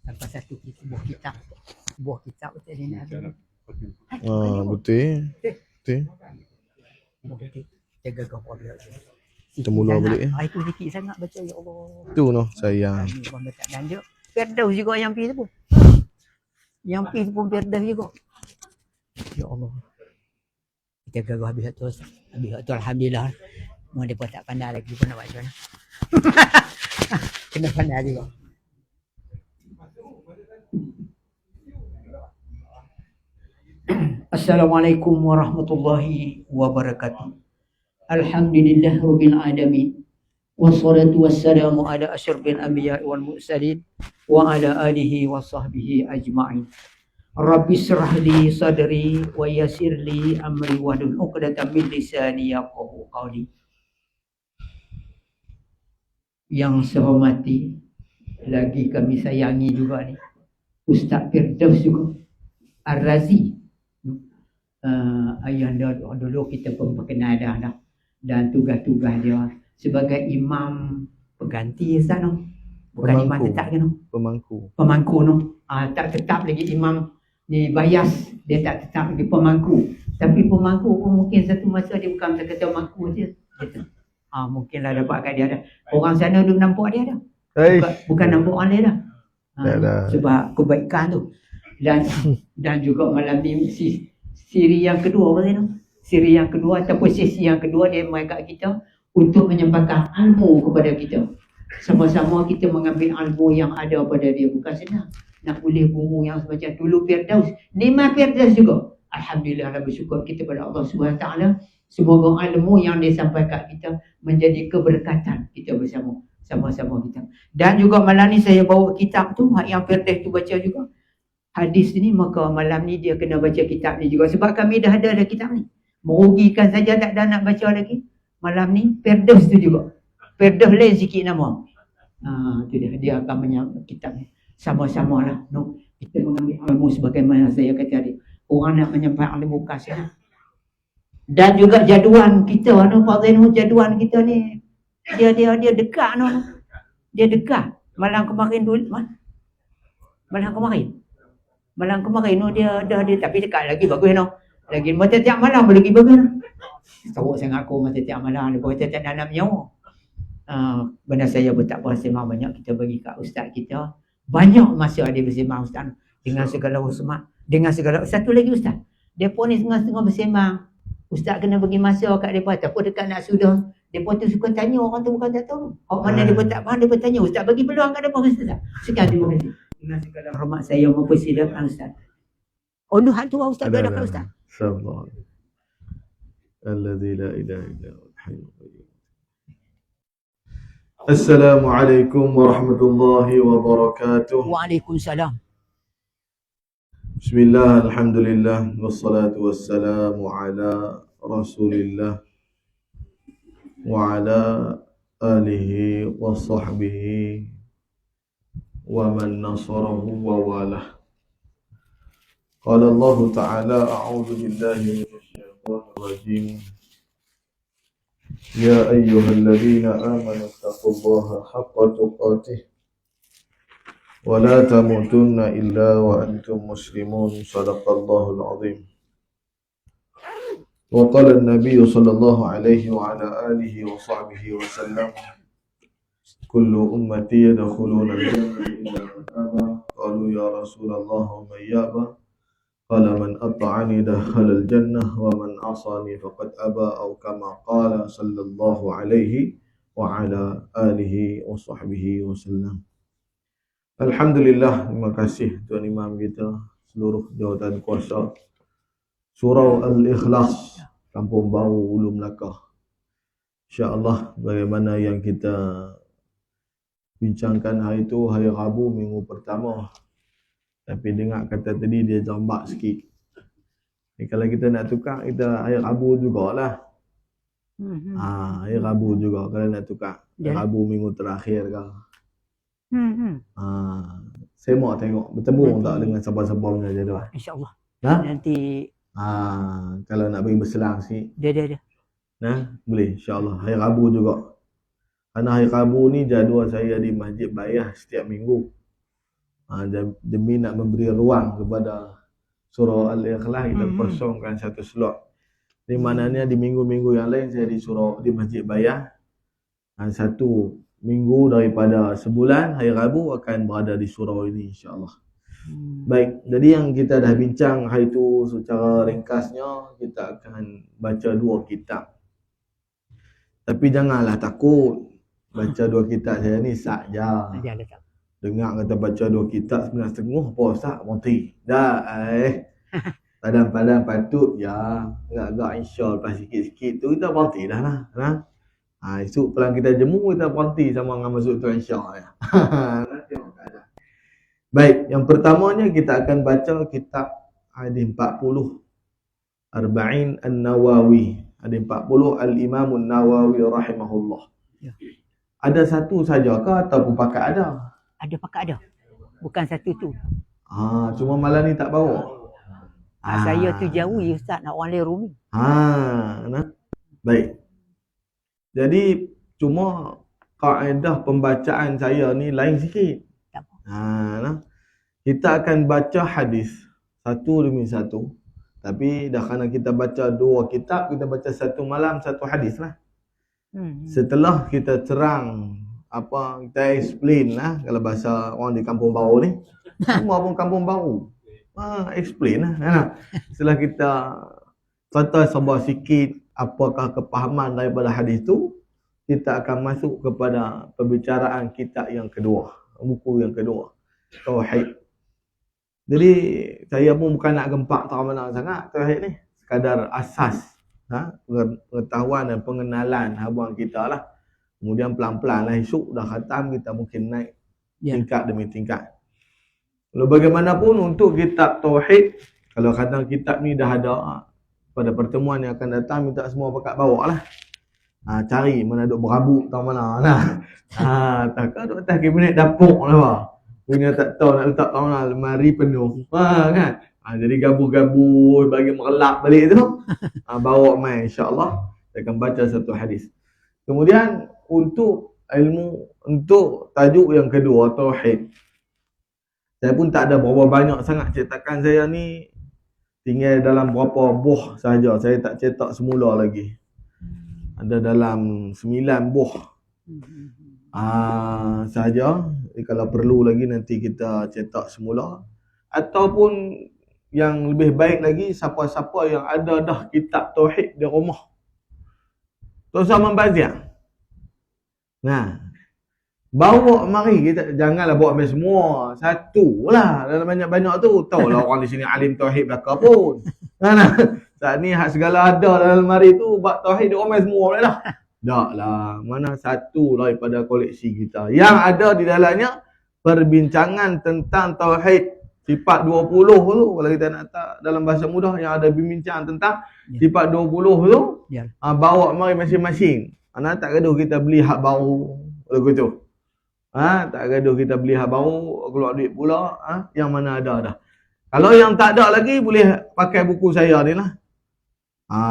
Sampai satu buah kitab. Buah kitab betul dia nak ada. Betul. Betul. Jaga kau dia. Kita mula balik. Itu sikit sangat baca ya Allah. Tu noh sayang. Bang tak ganda. Firdaus juga yang pi tu pun. Yang pi tu pun Firdaus juga. Ya Allah. Kita gagal habis tu. Habis tu alhamdulillah. Mau depa tak pandai lagi pun nak baca. Kena pandai juga. Assalamualaikum warahmatullahi wabarakatuh. Alhamdulillah rabbil alamin. Wassalatu wassalamu ala asyrafil anbiya wal mursalin wa ala alihi wa sahbihi ajma'in. Rabbi shrah li sadri wa yassir li amri wahlul 'uqdatam min lisani yafqahu qawli. Yang saya hormati, lagi kami sayangi juga ni, Ustaz Firdaus juga Ar-Razi. Ayahanda dulu kita pun berkenal dah. Dan tugas-tugas dia sebagai imam pengganti Ustaz no. Bukan imam tetap ke no? Pemangku no. Tak tetap lagi imam ni bias, dia tak tetap lagi pemangku. Tapi pemangku pun mungkin satu masa dia bukan kata pemangku je. Gitu. Mungkinlah dapat kat dia dah. Orang sana duk nampak dia dah. Bukan nampak orang dia dah. Sebab kebaikan tu. Dan juga malam ni siri yang kedua apa tu? Siri yang kedua ataupun sesi yang kedua dia mai kat kita untuk menyampaikan ilmu kepada kita. Sama-sama kita mengambil ilmu yang ada pada dia. Bukan senang nak boleh bumu yang semacam dulu Firdaus. Lima Firdaus juga. Alhamdulillah, bersyukur kita pada Allah SWT. Semoga ilmu yang dia sampaikan kita menjadi keberkatan kita bersama. Sama-sama kita. Dan juga malam ni saya bawa kitab tu, yang Firdaus tu baca juga. Hadis ni, maka malam ni dia kena baca kitab ni juga. Sebab kami dah ada kitab ni. Merugikan saja tak ada nak baca lagi. Malam ni Firdaus tu juga. Firdaus lain sikit nama. Tu dia akan menyambut kitab ni. Sama-sama lah. No. Kita mengambil ilmu sebagaimana saya kata tadi. Orang nak menyampaikan ilmu kasih. Dan juga jaduan kita no, Fadhil, jaduan kita ni dia dekat no. Dia dekat. Malam kemarin no dia tapi dekat lagi bagus no. Lagi mata tiap malam lagi bagus. Teruk sangat aku mata tiap malam ni kita tak nak nyawa. Benda saya pun tak bersemah banyak kita bagi kat ustaz kita. Banyak masa dia bersemah ustaz dengan segala hormat, dengan segala satu lagi ustaz. Depa ni setengah-setengah bersemah. Ustaz kena bagi masa kat depa ataupun dekat nak sudah. Depa tu suka tanya orang tu bukan tak tahu. Hak mana depa tak faham depa tanya ustaz bagi peluang kat depa ustaz. Sekian terima kasih. Dengan segala hormat saya mempersilakan ustaz. Hak tu ustaz ada kat ustaz. Subhanallah. Alladzi la ilaha illa huwal hayyul qayyum. Assalamualaikum warahmatullahi wabarakatuh. Waalaikumsalam. Bismillah, alhamdulillah, wassalatu wassalamu ala rasulillah wa ala alihi wa sahbihi wa man nasarahu wa walah. Qala Allah Ta'ala, a'udhu billahi minasyaitanir rajim. Ya ayyuhalladzina amanu taqullaha haqqa tuqatih wa la tamutunna illa wa antum muslimun. Sadaqallahul azim. Wa qala an-nabiy sallallahu alaihi wa ala alihi wa sahbihi wa sallam, kullu ummati yadkhuluna al-jannata illa man aba. Qalu ya Rasulullah wa man yaba? Qala man ata'ani dakhala al-jannah wa man asani faqad aba, atau kama qala sallallahu alaihi wa ala alihi wa sahbihi wa sallam. Alhamdulillah, terima kasih Tuan Imam kita, seluruh jawatan kuasa Surau Al-Ikhlas, Kampung Baru, Ulu Melaka. InsyaAllah bagaimana yang kita bincangkan hari itu, hari Rabu minggu pertama. Tapi dengar kata tadi dia jambak sikit. Kalau kita nak tukar, kita hari Rabu jugalah. Hari Rabu juga kalau nak tukar. Hari Rabu minggu terakhir kan. semak tengok bertemu Nanti. tak dengan sabar-sabar punya jadual. InsyaAllah. Nah, Nanti kalau nak bagi berselang sikit. dia. Nah, boleh insya-Allah. Hari Rabu juga. Karena hari Rabu ni jadual saya di Masjid Bayah setiap minggu. Demi nak memberi ruang kepada surah Al-Ikhlas, kita kosongkan satu slot. Di mananya di minggu-minggu yang lain saya di surau di Masjid Bayah. Satu minggu daripada sebulan, hari Rabu akan berada di surau ini insya-Allah. Baik, jadi yang kita dah bincang hari itu secara ringkasnya, kita akan baca 2 kitab. Tapi janganlah takut. Baca 2 kitab saya ni saja. Dengar kata baca 2 kitab 9.5 apa Ustaz? Monti. Dah, padam-padam patut ya. Agak-agak insya lepas sikit-sikit tu kita berhenti dah lah. Esok pelan kita jemu, kita berhenti sama dengan masuk tu insya ya. Baik, yang pertamanya kita akan baca kitab hadis 40 Arba'in An-Nawawi. Hadis 40 Al-Imam An-Nawawi rahimahullah. Ya. Ada satu saja ke ataupun pakat ada? Ada pakat ada. Bukan satu tu. Cuma malam ni tak bawa. Saya tu jauh Ustaz, nak orang lain rumi. Baik. Jadi cuma kaedah pembacaan saya ni lain sikit. Kita akan baca hadis satu demi satu. Tapi dah kerana kita baca 2 kitab, kita baca satu malam satu hadis lah. Setelah kita terang kita explain lah, kalau bahasa orang di kampung baru ni, semua pun kampung baru. Explain lah. Setelah kita kata sabar sikit apakah kepahaman daripada hadis tu, kita akan masuk kepada pembicaraan kitab yang kedua, buku yang kedua, Tauhid. Jadi saya pun bukan nak gempak tahu mana sangat Tauhid ni, sekadar asas pengetahuan dan pengenalan abang kita lah. Kemudian pelan-pelan lah esok dah khatam, kita mungkin naik tingkat demi tingkat. Kalau bagaimanapun untuk kitab Tauhid, kalau kata kitab ni dah ada, pada pertemuan yang akan datang minta semua pakat bawa lah. Cari mana duk berabuk tahu mana lah. Takkan duk atas kabinet dapur lah bah. Punya tak tahu nak letak tahu mana, lemari penuh. Kan? Jadi gabur-gabur bagi merelap balik tu. Bawa mai insya-Allah. Saya akan baca satu hadis. Kemudian untuk ilmu, untuk tajuk yang kedua, Tauhid. Saya pun tak ada berapa banyak sangat cetakan saya ni. Tinggal dalam berapa buah saja. Saya tak cetak semula lagi. Ada dalam 9 buah saja. Jadi kalau perlu lagi nanti kita cetak semula. Ataupun yang lebih baik lagi, siapa-siapa yang ada dah kitab Tauhid di rumah, tak usah membazir. Bawa mari, kita janganlah bawa ambil semua. Satu lah dalam banyak-banyak tu. Tahulah orang di sini alim Tauhid belaka pun. Saat ni segala ada dalam lemari tu, bab Tauhid dia ambil semua boleh lah. Tak lah, mana satu daripada koleksi kita. Yang ada di dalamnya perbincangan tentang Tauhid sifat 20 tu. Kalau kita nak tak dalam bahasa mudah, yang ada bincang tentang sifat 20 tu, bawa mari masing-masing. Tak gaduh kita beli hak baru lagu tu. Tak gaduh kita beli hak baru, keluar duit pula, yang mana ada dah. Kalau yang tak ada lagi, boleh pakai buku saya ni lah.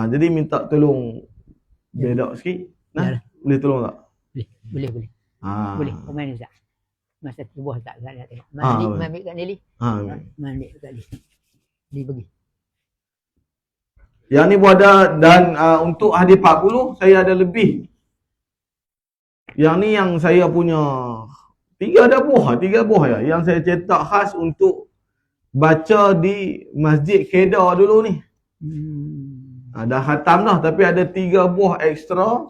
Jadi minta tolong bedak sikit. Boleh tolong tak? Boleh. Boleh. Pemain Ustaz. Masa tubuh tak nak tengok. Ambil kat Nelly. Ambil kat Nelly. Dia bagi. Yang ni pun ada, dan untuk hadis 40 saya ada lebih. Yang ni yang saya punya 3 buah ya. Yang saya cetak khas untuk baca di Masjid Kedah dulu ni. Dah khatam dah, tapi ada 3 buah ekstra.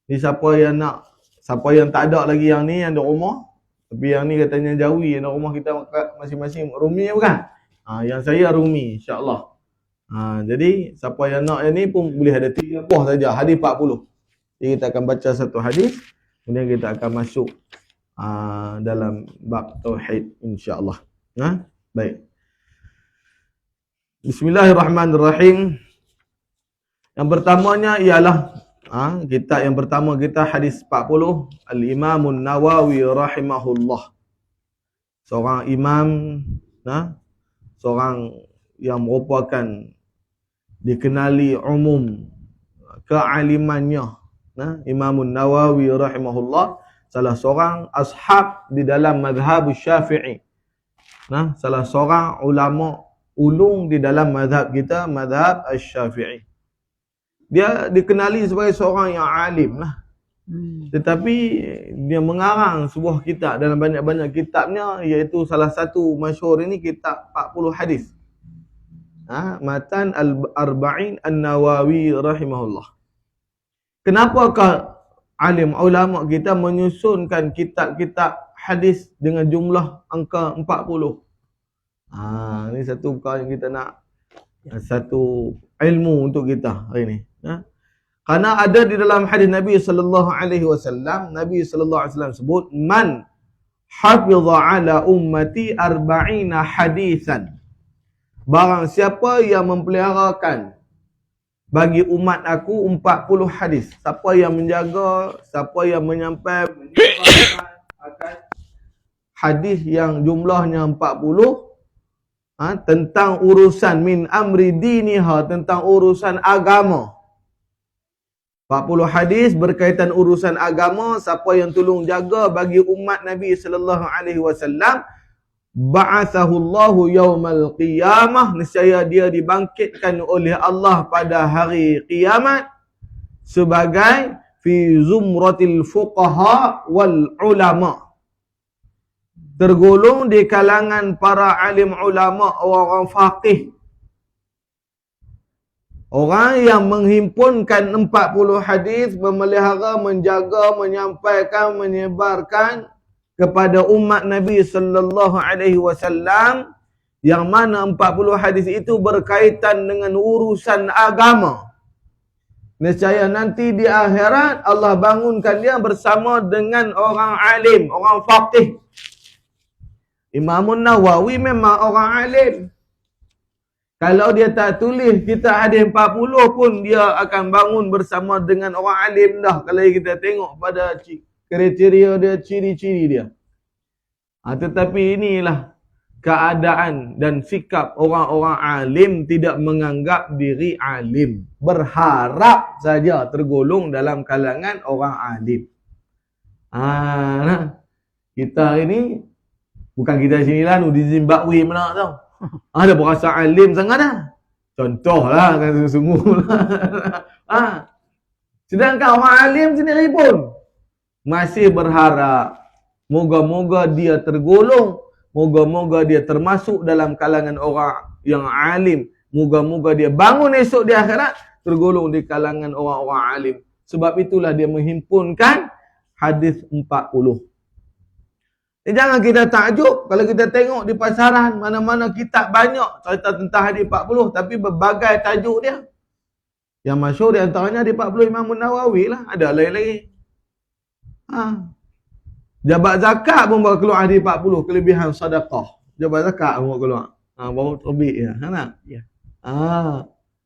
Ni siapa yang tak ada lagi yang ni, yang di rumah. Tapi yang ni katanya Jawi, yang di rumah kita masing-masing Rumi bukan? Yang saya Rumi insya-Allah. Jadi siapa yang nak yang ni pun boleh, ada 3 buah saja, hadis 40. Jadi kita akan baca satu hadis, kemudian kita akan masuk dalam bab Tauhid insya-Allah. Baik. Bismillahirrahmanirrahim. Yang pertamanya ialah kitab yang pertama kita hadis 40 Al-Imam An-Nawawi rahimahullah. seorang imam, seorang yang merupakan dikenali umum kealimannya, Imam Nawawi rahimahullah, salah seorang ashab di dalam mazhab Syafi'i. Salah seorang ulama ulung di dalam mazhab kita, mazhab Asy-Syafi'i. Dia dikenali sebagai seorang yang alim lah. Tetapi dia mengarang sebuah kitab dalam banyak-banyak kitabnya, iaitu salah satu masyhur ini kitab 40 hadis. Matan Al-Arba'in An-Nawawi rahimahullah. Kenapakah alim ulama kita menyusunkan kitab-kitab hadis dengan jumlah angka 40? Ini satu perkara yang kita nak, satu ilmu untuk kita hari ini. Karena ada di dalam hadis Nabi sallallahu alaihi wasallam, Nabi sallallahu alaihi wasallam sebut, man hafiza ala ummati 40 hadisan. Barang siapa yang mempeliharakan bagi umat aku 40 hadis. Siapa yang menjaga, siapa yang menyampaikan akan hadis yang jumlahnya 40, tentang urusan min amri diniha, tentang urusan agama. 40 hadis berkaitan urusan agama, siapa yang tolong jaga bagi umat Nabi sallallahu alaihi wasallam, ba'athahu Allahu yaumal qiyamah, nescaya dia dibangkitkan oleh Allah pada hari kiamat sebagai fi zumratil fuqaha wal ulama, tergolong di kalangan para alim ulama, orang faqih, orang yang menghimpunkan 40 hadis, memelihara, menjaga, menyampaikan, menyebarkan kepada umat Nabi sallallahu alaihi wasallam, yang mana 40 hadis itu berkaitan dengan urusan agama. Nescaya nanti di akhirat Allah bangunkan dia bersama dengan orang alim, orang faqih. Imam Nawawi memang orang alim. Kalau dia tak tulis kitab hadis 40 pun dia akan bangun bersama dengan orang alim dah. Kalau kita tengok pada kriteria dia, ciri-ciri dia. Tetapi inilah keadaan dan sikap orang-orang alim, tidak menganggap diri alim. Berharap saja tergolong dalam kalangan orang alim. Kita ini, bukan kita sini lah, di Zimbabwe mana tau. Ada berasa alim sangat dah. Contohlah, kan sungguh lah. Sedangkan orang alim sendiri pun masih berharap, moga-moga dia tergolong, moga-moga dia termasuk dalam kalangan orang yang alim, moga-moga dia bangun esok di akhirat tergolong di kalangan orang-orang alim. Sebab itulah dia menghimpunkan hadis 40. Jangan kita takjub kalau kita tengok di pasaran, mana-mana kitab banyak cerita tentang hadis 40, tapi berbagai tajuk dia. Yang masyhur di antaranya hadis 40 Imam Nawawi lah, ada lain-lain. Jabat zakat pun bawa keluar hadis 40, kelebihan sedekah. Jabat zakat pun bawa keluar. Baru terbit ya. Ya.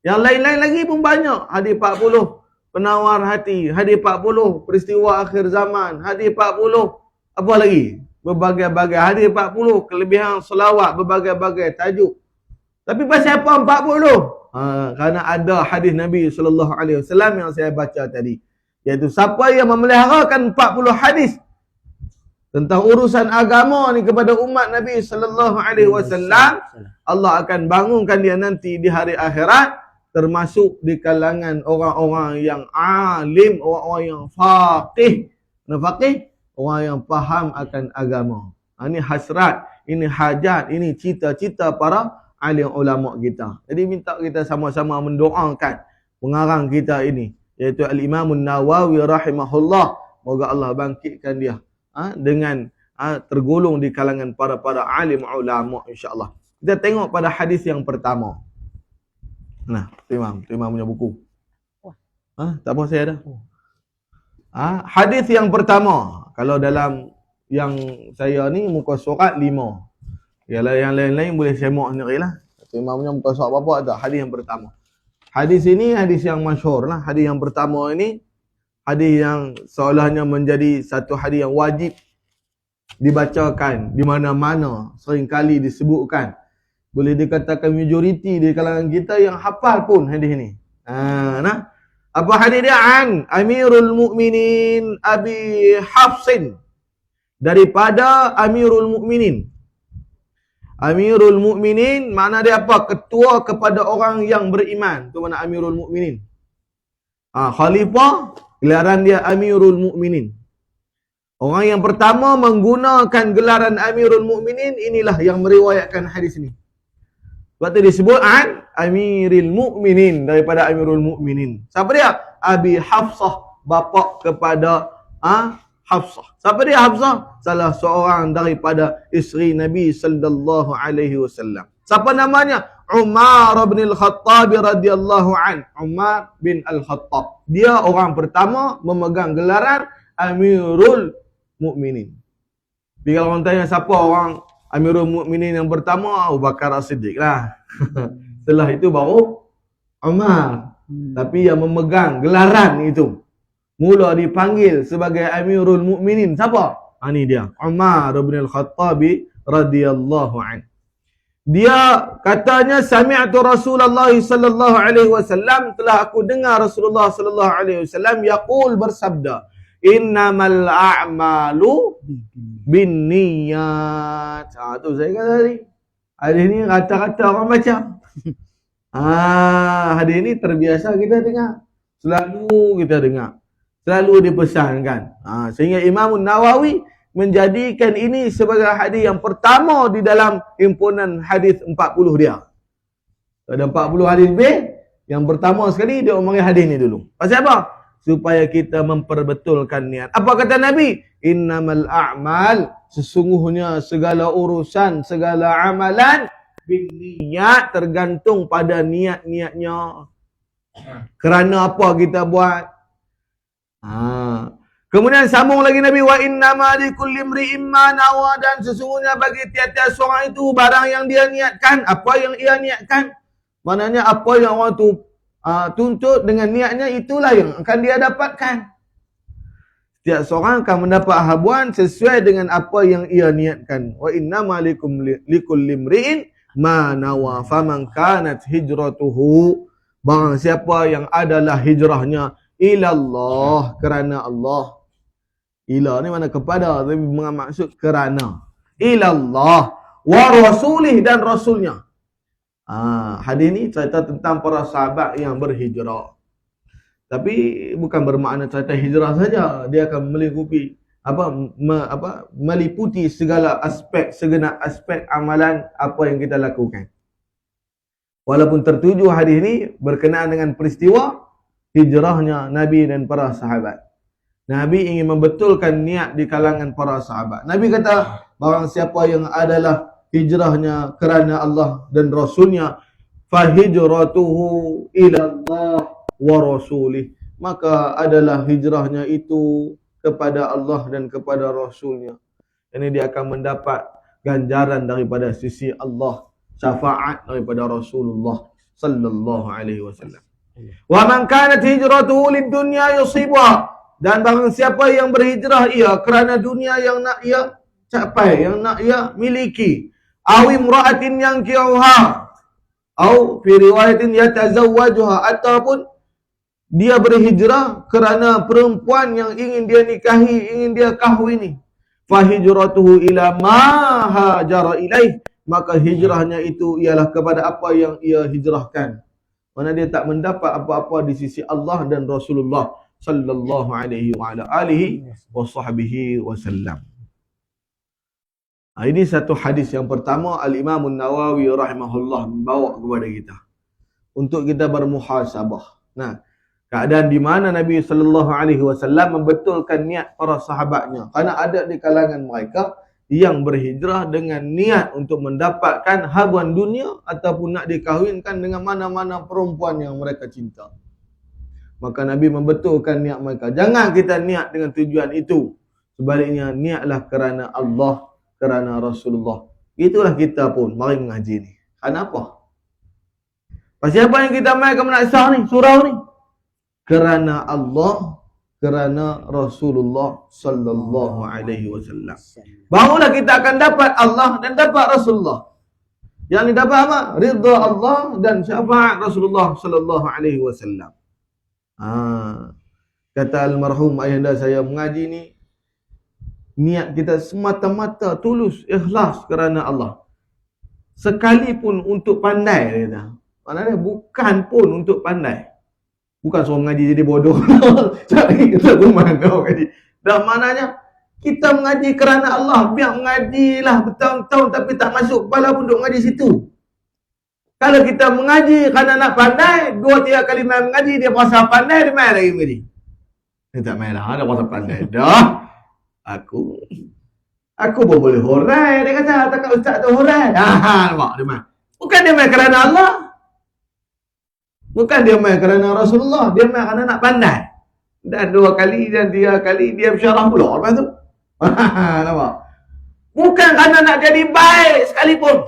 Yang lain-lain lagi pun banyak. Hadis 40 penawar hati, hadis 40 peristiwa akhir zaman, hadis 40 apa lagi? Berbagai-bagai hadis 40, kelebihan selawat, berbagai-bagai tajuk. Tapi pasal apa 40? Kerana ada hadis Nabi sallallahu alaihi wasallam yang saya baca tadi, iaitu siapa yang memeliharakan 40 hadis tentang urusan agama ni kepada umat Nabi sallallahu alaihi wasallam, Allah akan bangunkan dia nanti di hari akhirat termasuk di kalangan orang-orang yang alim, orang-orang yang faqih. Faqih, orang yang faham akan agama. Ini hasrat, ini hajat, ini cita-cita para alim ulama kita. Jadi minta kita sama-sama mendoakan pengarang kita ini, iaitu Al-Imam Nawawi rahimahullah. Moga Allah bangkitkan dia dengan tergolong di kalangan para alim ulama insya-Allah. Kita tengok pada hadis yang pertama. Nah, Imam punya buku. Tak apa, saya ada. Hadis yang pertama. Kalau dalam yang saya ni muka surat 5. Yang lain-lain boleh semak sendirilah. Imam punya muka surat berapa ada? Hadis yang pertama. Hadis ini hadis yang masyhur lah. Hadis yang pertama ini hadis yang seolahnya menjadi satu hadis yang wajib dibacakan di mana-mana, seringkali disebutkan. Boleh dikatakan majoriti di kalangan kita yang hafal pun hadis ni. Nah. Apa hadis dia? An Amirul Mukminin Abi Hafsin, daripada Amirul Mukminin. Amirul Mukminin mana dia apa? Ketua kepada orang yang beriman. Tu mana Amirul Mukminin. Khalifah, gelaran dia Amirul Mukminin. Orang yang pertama menggunakan gelaran Amirul Mukminin, inilah yang meriwayatkan hadis ni. Sebab tu disebut an Amirul Mukminin, daripada Amirul Mukminin. Siapa dia? Abi Hafsah, bapa kepada Hafsah. Siapa dia Hafsah? Salah seorang daripada isteri Nabi sallallahu alaihi wasallam. Siapa namanya? Umar bin Al-Khattab radhiyallahu an. Umar bin Al-Khattab. Dia orang pertama memegang gelaran Amirul Mukminin. Bila orang tanya siapa orang Amirul Mukminin yang pertama, Abu Bakar As-Siddiq lah. Setelah itu baru Umar. Tapi yang memegang gelaran itu, mula dipanggil sebagai Amirul Mukminin, siapa? Ini dia, Umar bin Al-Khattab radhiyallahu an. Dia katanya, sami'tu Rasulullah sallallahu alaihi wasallam, telah aku dengar Rasulullah sallallahu alaihi wasallam yaqul, bersabda, innamal a'malu binniyat. Tu saya kata tadi. Hadis ni rata-rata orang baca. Hadis ni terbiasa kita dengar. Selalu kita dengar. Selalu dipesankan. Sehingga Imam Nawawi menjadikan ini sebagai hadis yang pertama di dalam himpunan hadis 40 dia. Ada 40 hadis lebih. Yang pertama sekali dia omongin hadis ni dulu. Pasal apa? Supaya kita memperbetulkan niat. Apa kata Nabi? Innamal a'mal, sesungguhnya segala urusan, segala amalan niat, tergantung pada niat-niatnya. Kerana apa kita buat? Kemudian sambung lagi Nabi, wa innama likulli imri'in ma nawa, dan sesungguhnya bagi tiap-tiap seorang itu barang yang dia niatkan. Apa yang ia niatkan? Maknanya apa yang orang tu tuntut dengan niatnya, itulah yang akan dia dapatkan. Setiap seorang akan mendapat habuan sesuai dengan apa yang ia niatkan. Wa innama likulli imri'in ma nawa, faman kanat hijratuhu, barang siapa yang adalah hijrahnya ilallah, kerana Allah. Ila ni mana kepada, tapi maksud kerana. Ilallah wa rasulih, dan rasulnya. Hadis ni cerita tentang para sahabat yang berhijrah. Tapi bukan bermakna cerita hijrah saja, dia akan melingkupi meliputi segala aspek, segenap aspek amalan apa yang kita lakukan. Walaupun tertuju hadis ni berkenaan dengan peristiwa hijrahnya Nabi dan para sahabat. Nabi ingin membetulkan niat di kalangan para sahabat. Nabi kata, barang siapa yang adalah hijrahnya kerana Allah dan Rasulnya, fahijratuhu ilallah wa rasulih, maka adalah hijrahnya itu kepada Allah dan kepada Rasulnya. Ini dia akan mendapat ganjaran daripada sisi Allah, syafaat daripada Rasulullah sallallahu alaihi wasallam. Wa man kanat hijratuhu lid-dunya yusibuha, dan barang siapa yang berhijrah ia kerana dunia yang nak ia capai, yang nak ia miliki, aw imra'atin yankihuha, aw fi riwayatin yatazawwajuha, ataupun dia berhijrah kerana perempuan yang ingin dia nikahi, ingin dia kahwini, fahijratuhu ila ma hajara ilaih, maka hijrahnya itu ialah kepada apa yang ia hijrahkan. Mana dia tak mendapat apa-apa di sisi Allah dan Rasulullah sallallahu alaihi wa ala alihi wa sahbihi wasallam. Ini satu hadis yang pertama Al-Imam Nawawi rahimahullah membawa kepada kita untuk kita bermuhasabah. Nah, keadaan di mana Nabi sallallahu alaihi wasallam membetulkan niat para sahabatnya, kerana ada di kalangan mereka yang berhijrah dengan niat untuk mendapatkan habuan dunia ataupun nak dikahwinkan dengan mana-mana perempuan yang mereka cinta. Maka Nabi membetulkan niat mereka. Jangan kita niat dengan tujuan itu. Sebaliknya, niatlah kerana Allah, kerana Rasulullah. Itulah kita pun mari mengaji ni. Kenapa? Pasal apa yang kita mai ke menasah ni, surau ni? Kerana Allah, kerana Rasulullah sallallahu alaihi wasallam. Barulah kita akan dapat Allah dan dapat Rasulullah. Yang ni dapat apa? Ridha Allah dan syafaat Rasulullah sallallahu alaihi wasallam. Kata almarhum ayahanda saya mengaji ni, niat kita semata-mata tulus, ikhlas kerana Allah. Sekalipun untuk pandai, dia kata. Maknanya bukan pun untuk pandai. Bukan suruh mengaji jadi bodoh. Cari kita pun mana mengaji. Dan maknanya, kita mengaji kerana Allah. Biar mengajilah bertahun-tahun tapi tak masuk kepala pun duk mengaji situ. Kalau kita mengaji kerana nak pandai, 2-3 kali main mengaji, dia rasa pandai, dia main lagi mengaji. Dia tak main lah, dia rasa pandai. Dah, aku pun boleh horai, dia kata. Takkan ustaz tu horai. Nampak, dia main. Bukan dia main kerana Allah. Bukan dia main kerana Rasulullah. Dia main kerana nak pandai. Dan 2 kali dan 3 kali dia bersyarah pula lepas tu. Nampak? Bukan kerana nak jadi baik sekalipun.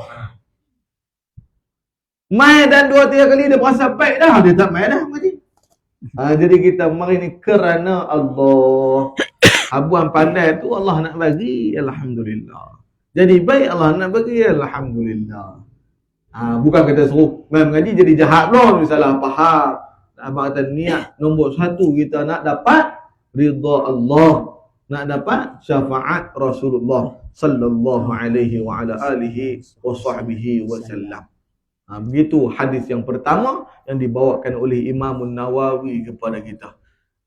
Main dan 2-3 kali dia berasa baik dah. Dia tak main dah mengaji. Jadi kita mari ni kerana Allah. Abuan pandai tu Allah nak bagi. Alhamdulillah. Jadi baik Allah nak bagi. Alhamdulillah. Bukan kita suruh main mengaji jadi jahat pula. Misalnya faham. Abang kata niat nombor 1 kita nak dapat ridha Allah. Nak dapat syafaat Rasulullah sallallahu alaihi wa ala alihi wa sahbihi wa sallam. Begitu hadis yang pertama yang dibawakan oleh Imam Nawawi kepada kita.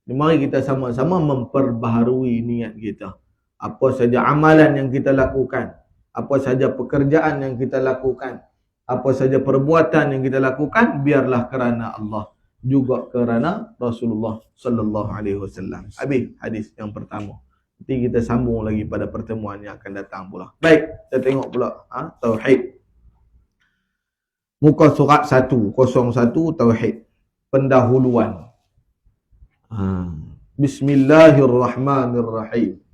Mari kita sama-sama memperbaharui niat kita. Apa saja amalan yang kita lakukan, apa saja pekerjaan yang kita lakukan, apa saja perbuatan yang kita lakukan, biarlah kerana Allah, juga kerana Rasulullah sallallahu alaihi wasallam. Habis hadis yang pertama. Nanti kita sambung lagi pada pertemuan yang akan datang pula. Baik, kita tengok pula tauhid. Muka surat 101 tauhid. Pendahuluan. Bismillahirrahmanirrahim.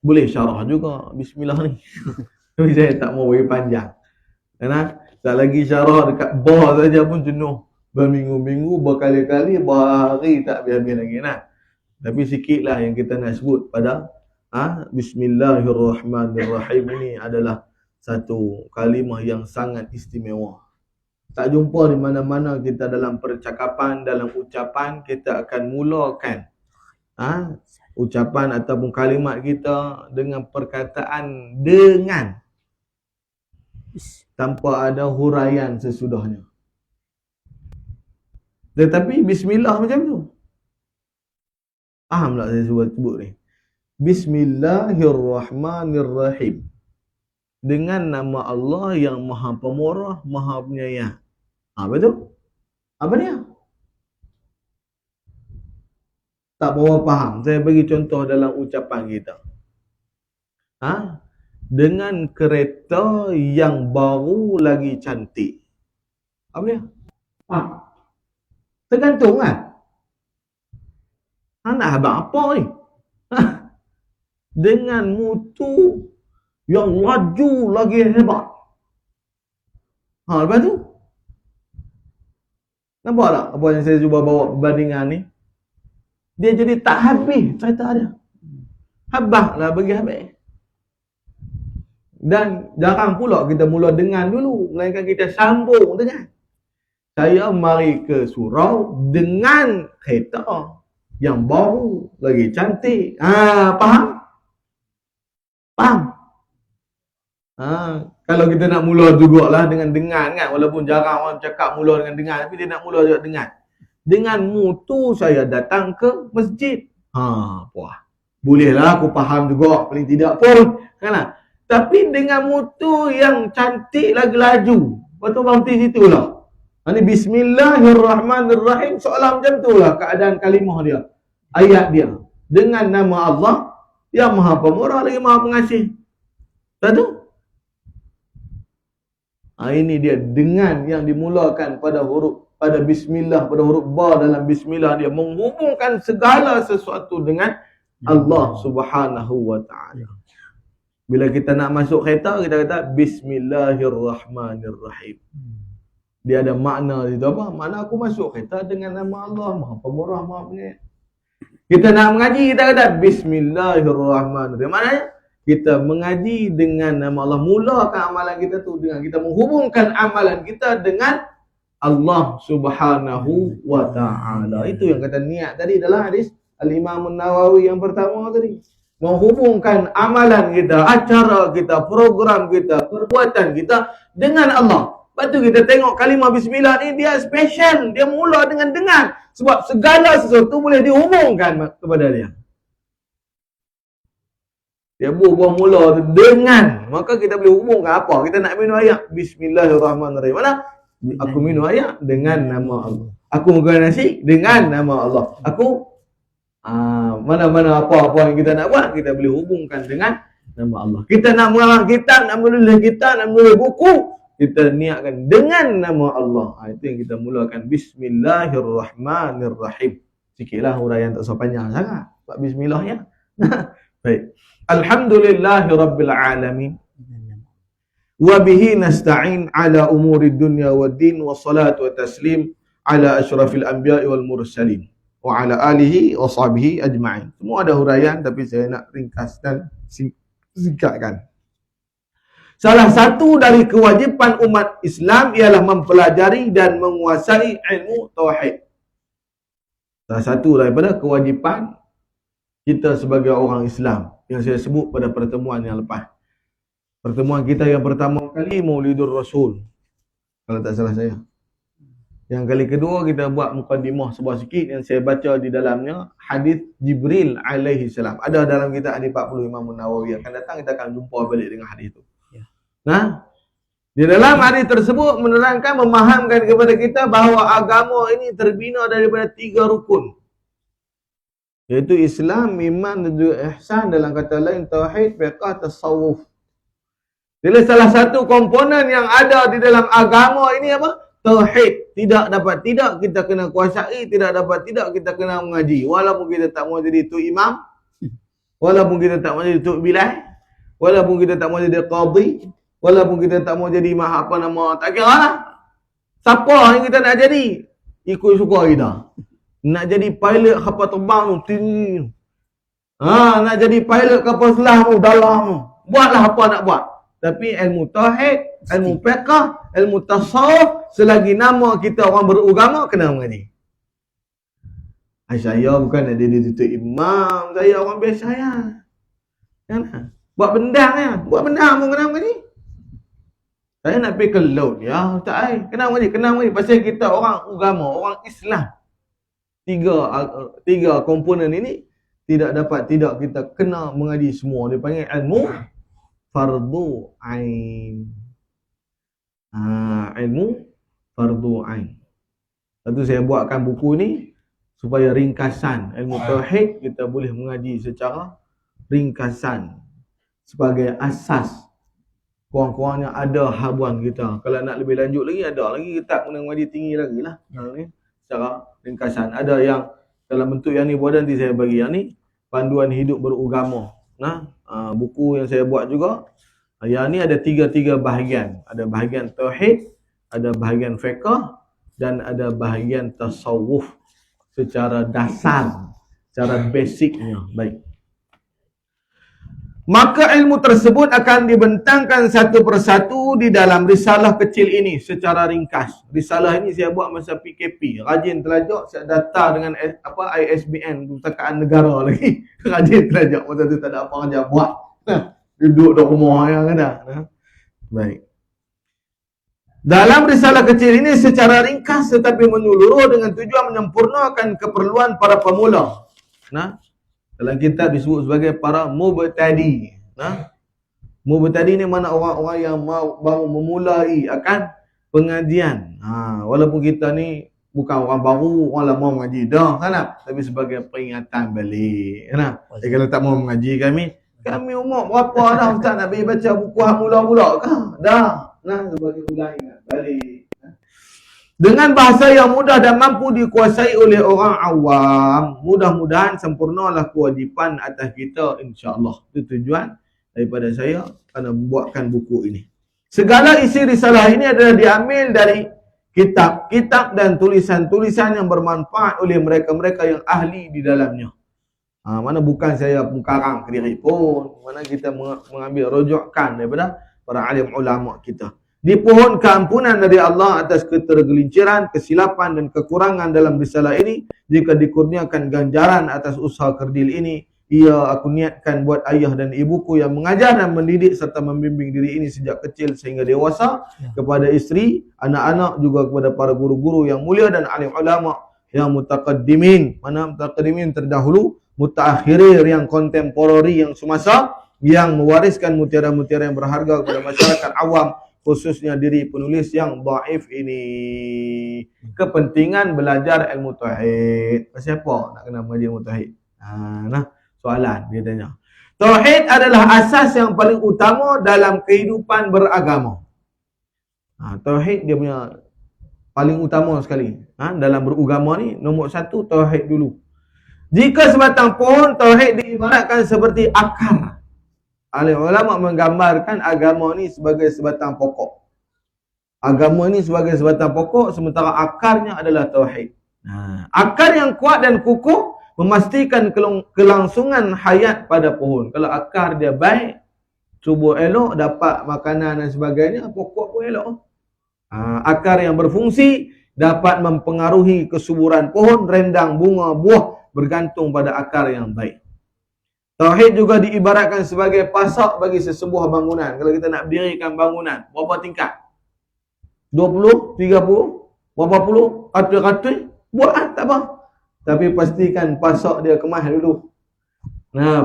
Boleh syarah juga Bismillah ni. Tapi saya tak mau bagi panjang. Karena tak lagi syarah dekat bawah saja pun jenuh. Berminggu-minggu, berkali-kali, berhari tak habis-habis lagi nak. Tapi sikitlah yang kita nak sebut pada Bismillahirrahmanirrahim ini adalah satu kalimah yang sangat istimewa. Tak jumpa di mana-mana kita dalam percakapan, dalam ucapan, kita akan mulakan ucapan ataupun kalimat kita dengan perkataan dengan, tanpa ada huraian sesudahnya. Tetapi bismillah macam tu. Faham tak saya sebut ni? Bismillahirrahmanirrahim. Dengan nama Allah yang Maha Pemurah, Maha Penyayang. Betul? Apa dia? Tak berapa faham. Saya bagi contoh dalam ucapan kita. Dengan kereta yang baru lagi cantik. Apa dia? Tergantung kan? Nak habang apa ni? Dengan mutu yang laju lagi hebat. Lepas tu? Nampak tak apa yang saya cuba bawa perbandingan ni? Dia jadi tak habis cerita dia. Habang lah bagi habis. Dan jarang pula kita mula dengan dulu. Melainkan kita sambung dengan. Saya mari ke surau dengan kereta yang baru lagi cantik. Faham? Faham? Kalau kita nak mula jugalah dengan kan, walaupun jarang orang cakap mula dengan, tapi dia nak mula juga dengan. Denganmu tu saya datang ke masjid. Puah. Bolehlah aku faham juga, paling tidak pun. Kan? Tapi denganmu tu yang cantik lagi laju. Lepas tu berhenti situ lah. Ini Bismillahirrahmanirrahim. Soalan macam tu lah keadaan kalimah dia. Ayat dia. Dengan nama Allah yang Maha Pemurah lagi Maha Pengasih. Tahu? Ini dia dengan yang dimulakan pada bismillah, pada huruf ba dalam bismillah, dia menghubungkan segala sesuatu dengan Allah Subhanahu wa taala. Bila kita nak masuk kereta, kita kata Bismillahirrahmanirrahim. Dia ada makna di situ apa? Makna aku masuk kereta dengan nama Allah Maha Pemurah, Maha Penyayang. Kita nak mengaji, kita kata Bismillahirrahmanirrahim. Maknanya kita mengaji dengan nama Allah. Mulakan amalan kita tu dengan kita menghubungkan amalan kita dengan Allah Subhanahu wa ta'ala. Itu yang kata niat tadi dalam hadis Al-Imam An-Nawawi yang pertama tadi. Menghubungkan amalan kita, acara kita, program kita, perbuatan kita dengan Allah. Lepas tu kita tengok kalimah bismillah ni dia special. Dia mula dengan. Sebab segala sesuatu boleh dihubungkan kepada dia. Dia buah mula dengan. Maka kita boleh hubungkan apa? Kita nak minum air. Bismillahirrahmanirrahim. Mana? Aku minum air dengan nama Allah. Aku makan nasi dengan nama Allah. Aku mana-mana apa-apa yang kita nak buat, kita boleh hubungkan dengan nama Allah. Kita nak mengarang kitab, nak menulis kitab, nak menulis buku, kita niatkan dengan nama Allah. Itu yang kita mulakan. Bismillahirrahmanirrahim. Sikitlah huraian tak so panjang sangat. Sebab bismillah ya. Baik. Alhamdulillahi Rabbil Alamin. Wa bihi nasta'in ala umuri dunya wa din wa salatu wa taslim ala asyrafil anbiya'i wal mursalin wa ala alihi wa sahbihi ajma'in. Semua ada huraian tapi saya nak ringkas dan singkatkan. Salah satu dari kewajipan umat Islam ialah mempelajari dan menguasai ilmu tauhid. Salah satu daripada kewajipan kita sebagai orang Islam yang saya sebut pada pertemuan yang lepas. Pertemuan kita yang pertama kali Maulidur Rasul, kalau tak salah saya. Yang kali kedua kita buat mukadimah sebuah sikit yang saya baca di dalamnya hadis Jibril alaihi salam. Ada dalam kitab hadis 40 Imam Nawawi. Akan datang kita akan jumpa balik dengan hadis itu. Nah, di dalam hadis tersebut menerangkan, memahamkan kepada kita bahawa agama ini terbina daripada 3 rukun. Iaitu Islam, iman dan juga ihsan, dalam kata lain tauhid, fiqh, tasawuf. Jadi salah satu komponen yang ada di dalam agama ini apa? Tauhid. Tidak dapat tidak kita kena kuasai, tidak dapat tidak kita kena mengaji. Walaupun kita tak mau jadi tu imam, walaupun kita tak mau jadi tu bilal, walaupun kita tak mau jadi qadhi, walaupun kita tak mau jadi apa nama, tak kira lah. Siapa yang kita nak jadi? Ikut suka kita. Nak jadi pilot kapal terbang tu, tinggi. Nak jadi pilot kapal selam tu, dalam tu. Buatlah apa nak buat. Tapi ilmu tauhid, ilmu fiqh, ilmu tasawuf, selagi nama kita orang beragama, kena mengaji. Saya bukan nak jadi tutup imam, saya orang biasa ya. Kan? Buat bendang ya, buat bendang pun kena mengaji. Saya nak pergi ke laut ya, tak kena mengaji, pasal kita orang agama, orang Islam. Tiga komponen ini tidak dapat tidak kita kena mengaji semua. Dia panggil ilmu fardu ain. Ilmu fardu ain. Lepas tu saya buatkan buku ni supaya ringkasan ilmu tauhid kita boleh mengaji secara ringkasan sebagai asas. Kurang-kurangnya ada habuan kita. Kalau nak lebih lanjut lagi, ada lagi kitab kena mengaji tinggi lagi lah. Secara ringkasan. Ada yang dalam bentuk yang ni pun nanti saya bagi. Yang ni panduan hidup beragama. Buku yang saya buat juga. Yang ni ada tiga bahagian. Ada bahagian tauhid, ada bahagian fiqh dan ada bahagian tasawuf secara dasar, secara basicnya. Baik. Maka ilmu tersebut akan dibentangkan satu persatu di dalam risalah kecil ini secara ringkas. Risalah ini saya buat masa PKP. Rajin telajak, saya data dengan ISBN, Perpustakaan Negara lagi. Rajin telajak, masa tu tak ada apa kerja buat. Duduk di rumah yang ada. Baik. Dalam risalah kecil ini secara ringkas tetapi menyeluruh dengan tujuan menyempurnakan keperluan para pemula. Dalam kitab disebut sebagai para mubtadi. Mubtadi ni mana orang-orang yang baru memulai akan pengajian. Walaupun kita ni bukan orang baru, orang lama mengaji dah, kan? Tapi sebagai peringatan balik, kan? Kalau tak mau mengaji kami umur berapa dah ustaz nak pergi baca buku hak mula-mula ke? Dah. Sebagai ulangan ingat balik. Dengan bahasa yang mudah dan mampu dikuasai oleh orang awam, mudah-mudahan sempurnalah kewajipan atas kita, insya-Allah. Itu tujuan daripada saya kerana membuatkan buku ini. Segala isi risalah ini adalah diambil dari kitab-kitab dan tulisan-tulisan yang bermanfaat oleh mereka-mereka yang ahli di dalamnya. Mana bukan saya mengkarang ke diri pun, mana kita mengambil rujukan daripada para alim ulama kita. Dipohon keampunan dari Allah atas ketergelinciran, kesilapan dan kekurangan dalam risalah ini. Jika dikurniakan ganjaran atas usaha kerdil ini, ia aku niatkan buat ayah dan ibuku yang mengajar dan mendidik serta membimbing diri ini sejak kecil sehingga dewasa, kepada isteri, anak-anak, juga kepada para guru-guru yang mulia dan alim ulama yang mutaqaddimin. Mana mutaqaddimin terdahulu, mutaakhirin yang kontemporari yang semasa, yang mewariskan mutiara-mutiara yang berharga kepada masyarakat awam, khususnya diri penulis yang dhaif ini. Kepentingan belajar ilmu tauhid. Siapa nak kena mengaji ilmu tauhid? Nah, soalan dia tanya. Tauhid adalah asas yang paling utama dalam kehidupan beragama. Tauhid dia punya paling utama sekali. Dalam beragama ni, nombor satu tauhid dulu. Jika sebatang pohon, tauhid diibaratkan seperti akar. Alim ulama menggambarkan agama ni sebagai sebatang pokok. Agama ni sebagai sebatang pokok, sementara akarnya adalah tauhid. Akar yang kuat dan kukuh memastikan kelangsungan hayat pada pohon. Kalau akar dia baik, subur elok, dapat makanan dan sebagainya, pokok pun elok. Akar yang berfungsi dapat mempengaruhi kesuburan pohon, rendang, bunga, buah, bergantung pada akar yang baik. Tauhid juga diibaratkan sebagai pasak bagi sesebuah bangunan. Kalau kita nak dirikan bangunan, berapa tingkat? 20, 30, berapa puluh, ratus-ratus, buat tak apa. Tapi pastikan pasak dia kemas dulu.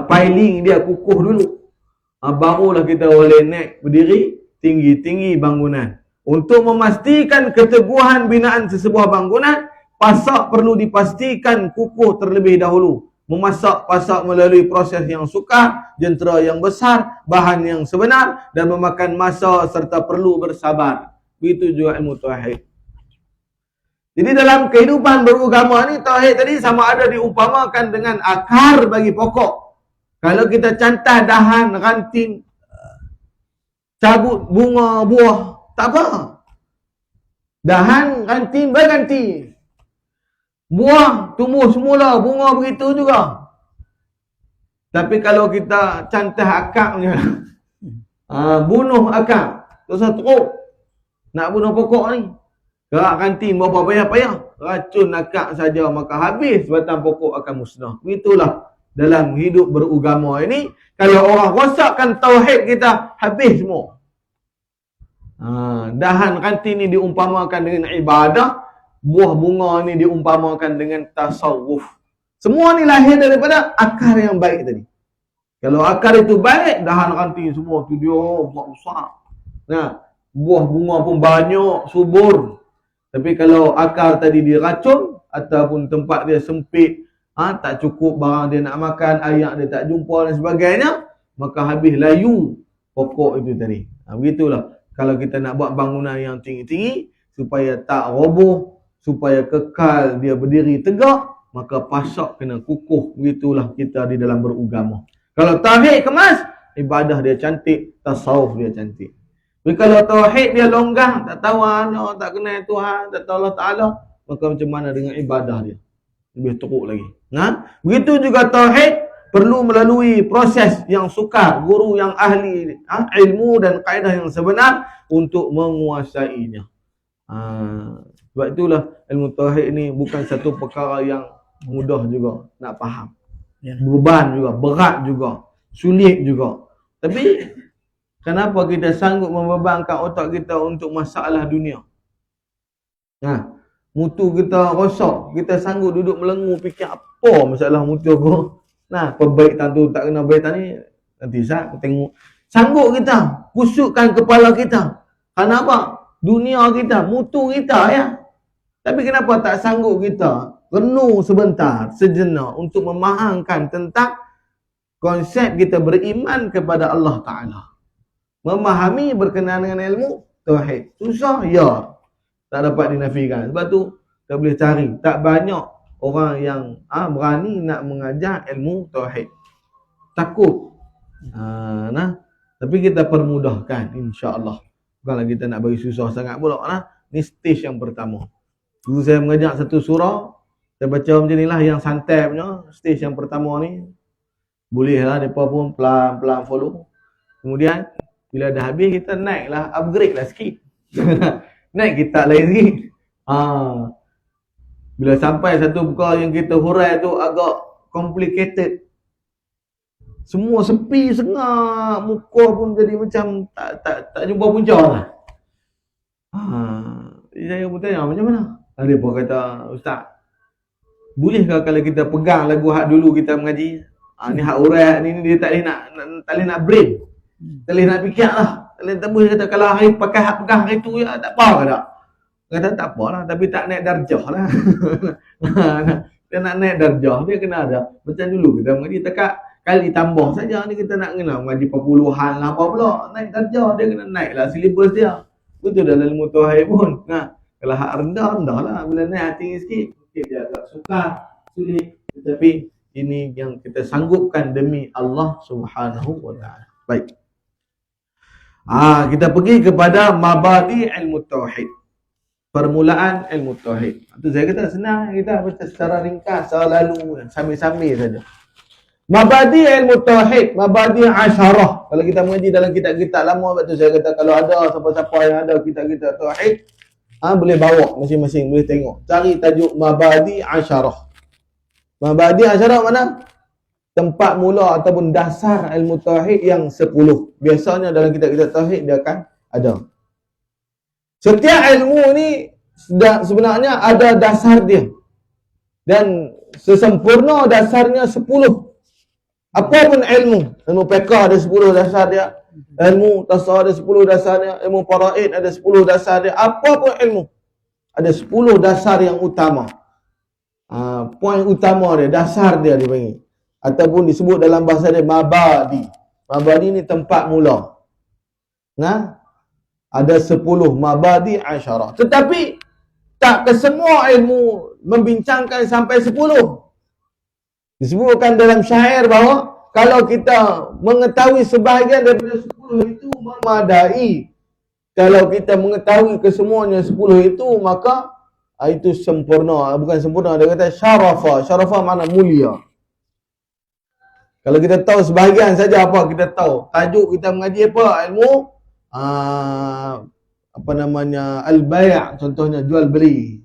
Piling dia kukuh dulu. Barulah kita boleh naik berdiri tinggi-tinggi bangunan. Untuk memastikan keteguhan binaan sesebuah bangunan, pasak perlu dipastikan kukuh terlebih dahulu. Memasak pasak melalui proses yang sukar, jentera yang besar, bahan yang sebenar dan memakan masa serta perlu bersabar. Begitu juga ilmu tauhid. Jadi dalam kehidupan beragama ni, tauhid tadi sama ada diumpamakan dengan akar bagi pokok. Kalau kita cantah dahan, ranting, cabut bunga, buah, tak apa. Dahan, ranting, berganti. Buah tumbuh semula, bunga begitu juga. Tapi kalau kita cantah akarnya, bunuh akar, terus nak bunuh pokok ni, gerak ranting berapa payah-payah, racun akar saja, maka habis batang pokok akan musnah. Begitulah dalam hidup beragama ini, kalau orang rosakkan tauhid kita, habis semua. Dahan ranting ni diumpamakan dengan ibadah, buah bunga ni diumpamakan dengan tasawuf. Semua ni lahir daripada akar yang baik tadi. Kalau akar itu baik, dahan ranting semua tu dia buat besar. Buah bunga pun banyak, subur. Tapi kalau akar tadi diracun ataupun tempat dia sempit, tak cukup barang dia nak makan, air dia tak jumpa dan sebagainya, maka habis layu pokok itu tadi. Begitulah. Kalau kita nak buat bangunan yang tinggi-tinggi supaya tak roboh, supaya kekal dia berdiri tegak, maka pasak kena kukuh. Begitulah kita di dalam beragama. Kalau tauhid kemas, ibadah dia cantik, tasawuf dia cantik. Tapi kalau tauhid dia longgang, tak tahu Allah, tak kenal Tuhan, tak tahu Allah Ta'ala, maka macam mana dengan ibadah dia? Lebih teruk lagi. Begitu juga tauhid perlu melalui proses yang sukar, guru yang ahli ilmu dan kaedah yang sebenar untuk menguasainya. Sebab itulah ilmu tauhid ni bukan satu perkara yang mudah juga nak faham. Beban juga, berat juga, sulit juga. Tapi kenapa kita sanggup membebankan otak kita untuk masalah dunia? Mutu kita rosak, kita sanggup duduk melengu fikir apa masalah mutu aku. Perbaikan tu tak kena baikan ni, nanti saya tengok. Sanggup kita kusutkan kepala kita. Kenapa? Dunia kita, mutu kita ya. Tapi kenapa tak sanggup kita renung sebentar, sejenak untuk memahamkan tentang konsep kita beriman kepada Allah Ta'ala. Memahami berkenaan dengan ilmu tauhid. Susah? Ya. Tak dapat dinafikan. Sebab tu tak boleh cari. Tak banyak orang yang berani nak mengajar ilmu tauhid. Takut. Tapi kita permudahkan, insya-Allah. Bukanlah kita nak bagi susah sangat pula. Ni stage yang pertama. Dulu saya mengajar satu surah, Kita baca macam ni lah, yang santai punya, stage yang pertama ni. Boleh lah, mereka pun pelan-pelan follow. Kemudian, bila dah habis, kita naik lah, upgrade lah sikit. Naik kita lain sikit. Bila sampai satu perkara yang kita hurai tu agak complicated. Semua sepi, sengak, muka pun jadi macam tak jumpa punca lah. Saya pun tanya, macam mana? Dia pun kata, Ustaz, bolehkah kalau kita pegang lagu hak dulu kita mengaji? Ni hak urat ni dia tak boleh nak brain. Tak boleh nak fikir lah. Tak boleh tembus. Dia kata kalau hari pakai hak pegang hari tu ya tak apa ke tak? Kata tak apa lah, tapi tak naik darjah lah. Dia nak naik darjah, dia kena ada. Macam dulu kita mengaji tekak kali tambah saja ni kita nak kena mengaji perpuluhan lah apa pula. Naik darjah dia kena naik lah silibus dia. Betul dalam ilmu tauhid pun. Kalau hak rendah lah. Bila naik tinggi sikit, dia agak sukar, sulit. Tetapi ini yang kita sanggupkan demi Allah Subhanahu wa ta'ala. Baik. Kita pergi kepada mabadi ilmu tauhid. Permulaan ilmu tauhid. Itu saya kata senang, kita baca secara ringkas, selalu sambil-sambil saja. Mabadi ilmu tauhid, mabadi asyarah. Kalau kita mengaji dalam kitab-kitab lama, betul saya kata kalau ada siapa-siapa yang ada kitab-kitab tauhid, boleh bawa masing-masing, boleh tengok. Cari tajuk mabadi asyarah. Mabadi asyarah mana? Tempat mula ataupun dasar ilmu tauhid yang 10. Biasanya dalam kitab-kitab tauhid dia akan ada. Setiap ilmu ni sebenarnya ada dasar dia. Dan sesempurna dasarnya 10. Apa pun ilmu. Ilmu fiqh ada 10 dasar dia. Ilmu tasawuf ada 10 dasarnya. Ilmu faraid ada 10 dasar dia. Apa pun ilmu. Ada 10 dasar yang utama. Poin utama dia, dasar dia dipanggil. Ataupun disebut dalam bahasa dia mabadi. Mabadi ni tempat mula. Ada 10 mabadi asyarah. Tetapi tak kesemua ilmu membincangkan sampai 10. Disebutkan dalam syair bahawa kalau kita mengetahui sebahagian daripada 10 itu memadai. Kalau kita mengetahui kesemuanya 10 itu, maka itu sempurna. Bukan sempurna, dia kata syarafa. Syarafa makna mulia. Kalau kita tahu sebahagian saja apa kita tahu. Tajuk kita mengaji apa? Ilmu al-bay', contohnya jual beli.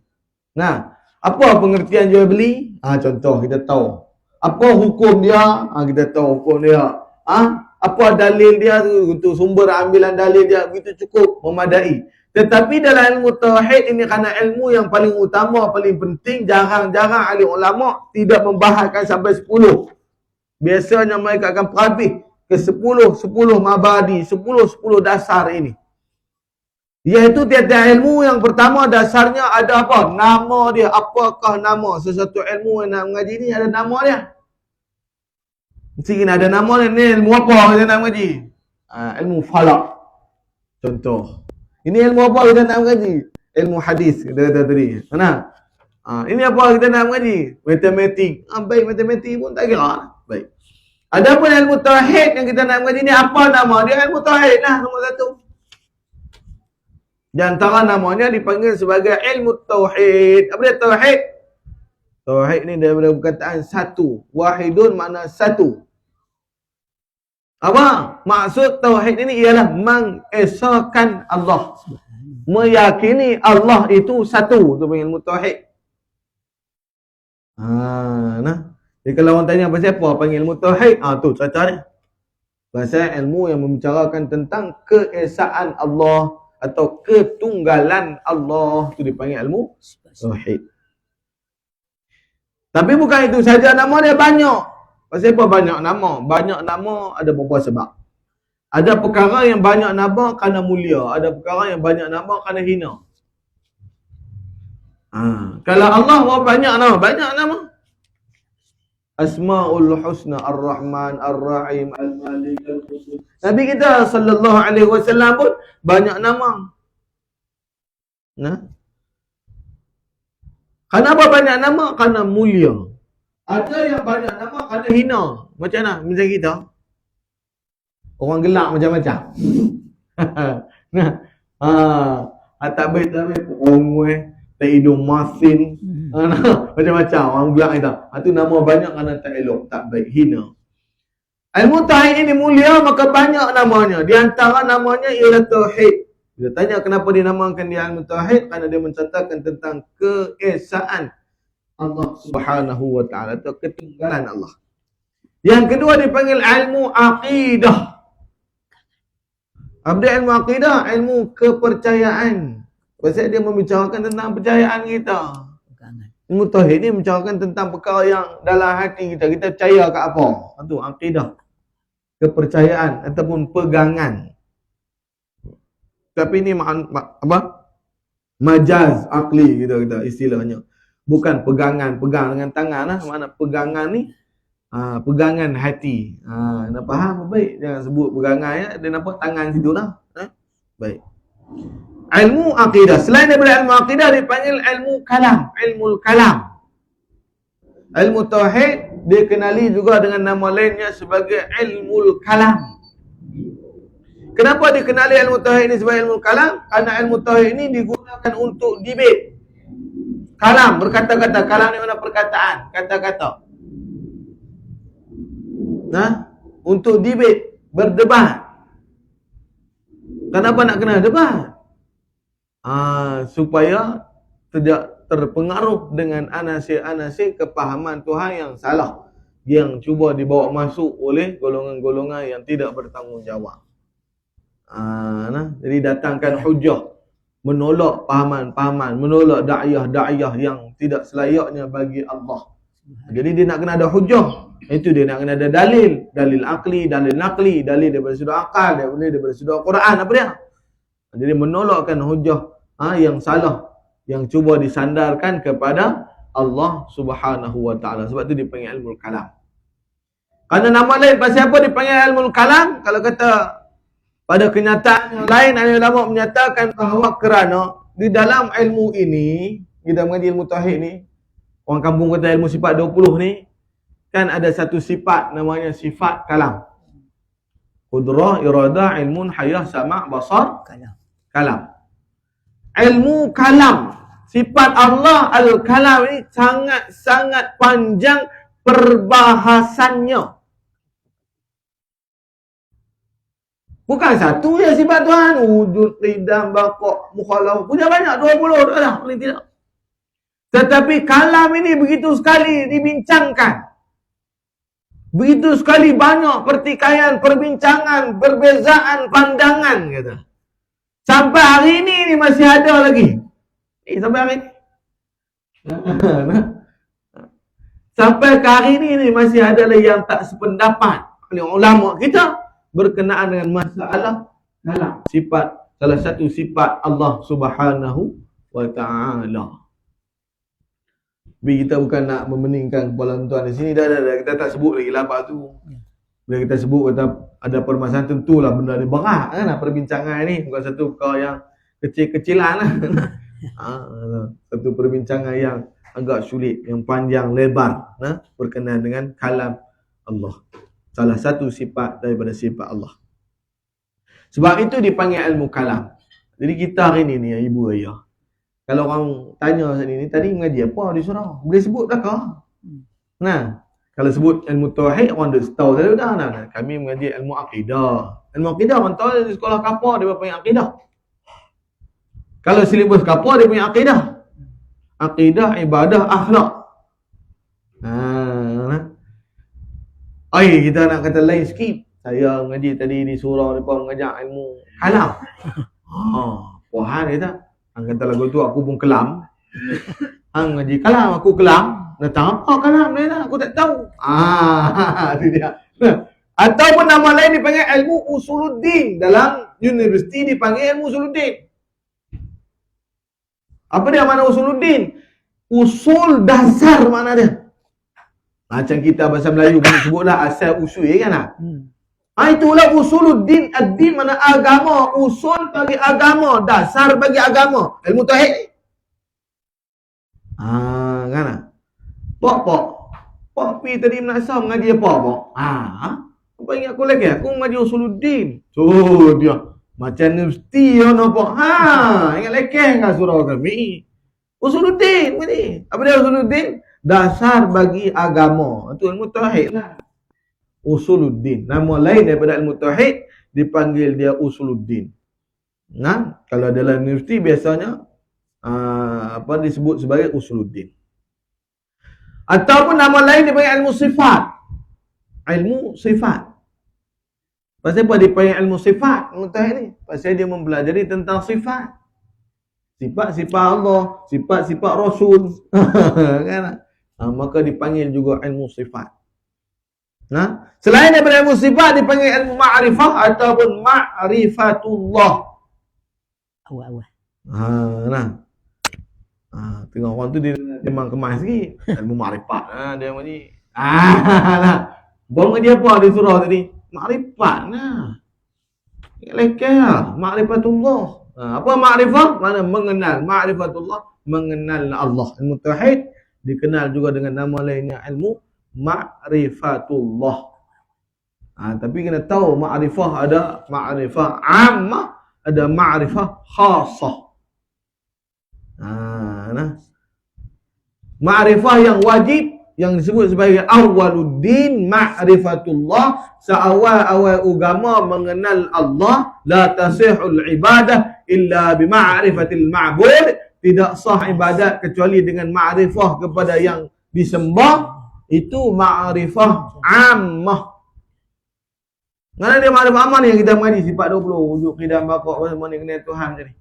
Apa pengertian jual beli? Contoh kita tahu. Apa hukum dia? Kita tahu hukum dia. Apa dalil dia tu, sumber ambilan dalil dia, begitu cukup memadai. Tetapi dalam ilmu tauhid ini, kerana ilmu yang paling utama, paling penting, jarang-jarang ahli ulama tidak membahaskan sampai 10. Biasanya mereka akan perhabis ke 10 mabadi, 10 dasar ini. Iaitu tiap-tiap ilmu yang pertama dasarnya ada apa? Nama dia. Apakah nama sesuatu ilmu yang nak mengaji ni? Ada nama dia. Mesti kena ada nama dia. Ni ilmu apa kita nak mengaji? Ilmu falak. Contoh. Ini ilmu apa kita nak mengaji? Ilmu hadis. Kita kata tadi. Mana? Ini apa kita nak mengaji? Matematik. Baik, matematik pun tak kira. Baik. Adapun ilmu tauhid yang kita nak mengaji ni, apa nama dia? Ilmu tauhid lah, nombor 1. Di antara namanya dipanggil sebagai ilmu tauhid. Apa dia tauhid? Tauhid ni daripada perkataan satu. Wahidun makna satu. Apa? Maksud tauhid ini ialah mengesahkan Allah. Meyakini Allah itu satu. Itu panggil ilmu tauhid. Jadi kalau orang tanya pasal apa panggil ilmu tauhid? Tu cerita dia. Pasal ilmu yang membicarakan tentang keesaan Allah atau ketunggalan Allah, itu dipanggil ilmu tauhid. Tapi bukan itu saja, nama dia banyak. Pasal apa banyak nama? Banyak nama ada beberapa sebab. Ada perkara yang banyak nama kerana mulia, ada perkara yang banyak nama kerana hina. Kalau Allah banyak nama. Asmaul Husna, Ar-Rahman, Ar-Rahim, Al-Malik, Al-Qudus. Nabi kita sallallahu alaihi wasallam pun banyak nama. Kenapa banyak nama? Kerana mulia. Ada yang banyak nama kerana hina. Macam mana? Macam kita. Orang gelak macam-macam. Tak baik. tak hidung masin, macam-macam orang bilang itu. Itu nama banyak kerana tak elok, tak baik, hina. Ilmu tauhid ini mulia, maka banyak namanya. Di antara namanya ialah tauhid. Dia tanya kenapa dinamakan dia ilmu tauhid, kerana dia mencatatkan tentang keesaan Allah Subhanahu wa taala atau ketunggalan Allah. Yang kedua dipanggil ilmu aqidah. Apa dia ilmu aqidah? Ilmu kepercayaan. Pasal dia membicarakan tentang percayaan kita. Ilmu tauhid ni membicarakan tentang perkara yang dalam hati kita. Kita percaya kat apa? Itu aqidah. Kepercayaan ataupun pegangan. Tapi ni apa? Majaz akli kita istilahnya. Bukan pegangan, pegang dengan tangan lah. Mana pegangan ni? Pegangan hati. Nak faham baik? Jangan sebut pegangan ya. Dia nampak tangan situ lah. Baik. Ilmu akidah. Selain daripada ilmu akidah, dipanggil ilmu kalam. Ilmu kalam. Ilmu tauhid dikenali juga dengan nama lainnya sebagai ilmu kalam. Kenapa dikenali ilmu tauhid ini sebagai ilmu kalam? Karena ilmu tauhid ini digunakan untuk debate. Kalam, berkata-kata. Kalam ni mana perkataan, kata-kata. Untuk debate, berdebat. Kenapa nak kena debat? Supaya tidak terpengaruh dengan anasir-anasir kepahaman Tuhan yang salah, yang cuba dibawa masuk oleh golongan-golongan yang tidak bertanggungjawab. Jadi datangkan hujah, menolak pahaman-pahaman, menolak da'iyah-da'iyah yang tidak selayaknya bagi Allah. Jadi dia nak kena ada hujah. Itu dia nak kena ada dalil. Dalil akli, dalil nakli, dalil daripada sudut akal, dalil daripada sudut Quran. Apa dia? Jadi menolakkan hujah yang salah, yang cuba disandarkan kepada Allah Subhanahu wa taala. Sebab tu dipanggil ilmu kalam. Kerana nama lain, pasal apa dipanggil ilmu kalam? Kalau kata pada kenyataan yang lain, ada ulama menyatakan bahawa kerana di dalam ilmu ini, kita mengaji ilmu tauhid ni, orang kampung kata ilmu sifat 20 ni, kan ada satu sifat namanya sifat kalam. Qudrah, iradah, ilmun, hayah, sama', basar, kalam. Ilmu kalam, sifat Allah al-kalam ini sangat-sangat panjang perbahasannya. Bukan satu je sifat Tuhan. Wujud, qidam, baqa', mukhalafah. Punya banyak, 20 dah, paling tidak. Tetapi kalam ini begitu sekali dibincangkan. Begitu sekali banyak pertikaian, perbincangan, perbezaan pandangan, kata. Sampai hari ini masih ada lagi. Sampai hari ini. Sampai ke hari ini masih ada lagi yang tak sependapat oleh ulama kita berkenaan dengan masalah kalam. Sifat, salah satu sifat Allah Subhanahu wa ta'ala. Tapi kita bukan nak memeningkan kepala tuan di sini. Dah. Kita tak sebut lagi lah tu. Bila kita sebut, kata ada permasalahan, tentulah benda ni berat kan, perbincangan ni. Bukan satu perkara yang kecil-kecilan lah. Satu perbincangan yang agak sulit, yang panjang, lebar, berkenaan dengan kalam Allah. Salah satu sifat daripada sifat Allah. Sebab itu dipanggil ilmu kalam. Jadi kita hari ni ya, ibu ayah, kalau orang tanya ni tadi mengaji apa di surau, boleh sebut belakang. Kalau sebut ilmu tauhid, orang dah tahu dah. Kami mengaji ilmu akidah. Ilmu akidah orang tahu di sekolah kapal dia panggil akidah. Kalau silibus kapal dia punya akidah. Akidah, ibadah, akhlak. Kita nak kata lain sikit. Saya mengaji tadi di surau depa mengajar ilmu kalam. Puan kata, hang kata lagu tu aku pun kelam. Hang mengaji kalam, aku kelam. Nak tahu apa kalam ni lah, aku tak tahu. Itu dia. Ataupun nama lain dipanggil ilmu usuluddin. Dalam universiti dipanggil ilmu usuluddin. Apa dia makna usuluddin? Usul dasar makna dia. Macam kita bahasa Melayu kami sebutlah asal usul kan. Itulah usuluddin. Ad-din makna agama. Usul bagi agama, dasar bagi agama. Ilmu tauhid. Kan? Pak pi tadi menasah mengaji apa, Pak? Apa ingat aku lagi? Aku mengaji usuluddin. Dia macam universiti ya, Pak. Ingat lekeh kan surau kami. Usuluddin ni. Apa dia usuluddin? Dasar bagi agama. Itu ilmu tauhid lah. Usuluddin. Nama lain daripada ilmu tauhid dipanggil dia usuluddin. Nah, kalau dalam universiti biasanya disebut sebagai usuluddin. Ataupun nama lain dipanggil ilmu sifat. Ilmu sifat. Pasal apa dipanggil ilmu sifat? Ilmu tauhid ni. Pasal dia mempelajari tentang sifat. Sifat-sifat Allah, sifat-sifat Rasul. Kan? Maka dipanggil juga ilmu sifat. Nah, selain daripada ilmu sifat dipanggil ilmu ma'rifah ataupun ma'rifatullah. Awal-awal. Tengok orang tu dia memang kemas sikit. Ilmu ma'rifat. Dia macam ni. Nah. Buang dia apa di surah tadi? Ma'rifat lah. Lekeh lah. Ma'rifatullah. Apa ma'rifah? Mana mengenal. Ma'rifatullah, mengenal Allah. Ilmu tauhid dikenal juga dengan nama lainnya ilmu ma'rifatullah. Tapi kena tahu ma'rifah ada ma'rifah ammah, ada ma'rifah khasah. Ma'rifah yang wajib yang disebut sebagai awwaluddin ma'rifatullah, seawal-awal agama mengenal Allah. La tasihul ibadah illa bima'rifatil ma'bud, tidak sah ibadat kecuali dengan ma'rifah kepada yang disembah. Itu ma'rifah ammah. Mana dia ma'rifah ammah ni yang kita mengaji sifat 20 wujud qidam baqa semua ni kenal Tuhan jadi.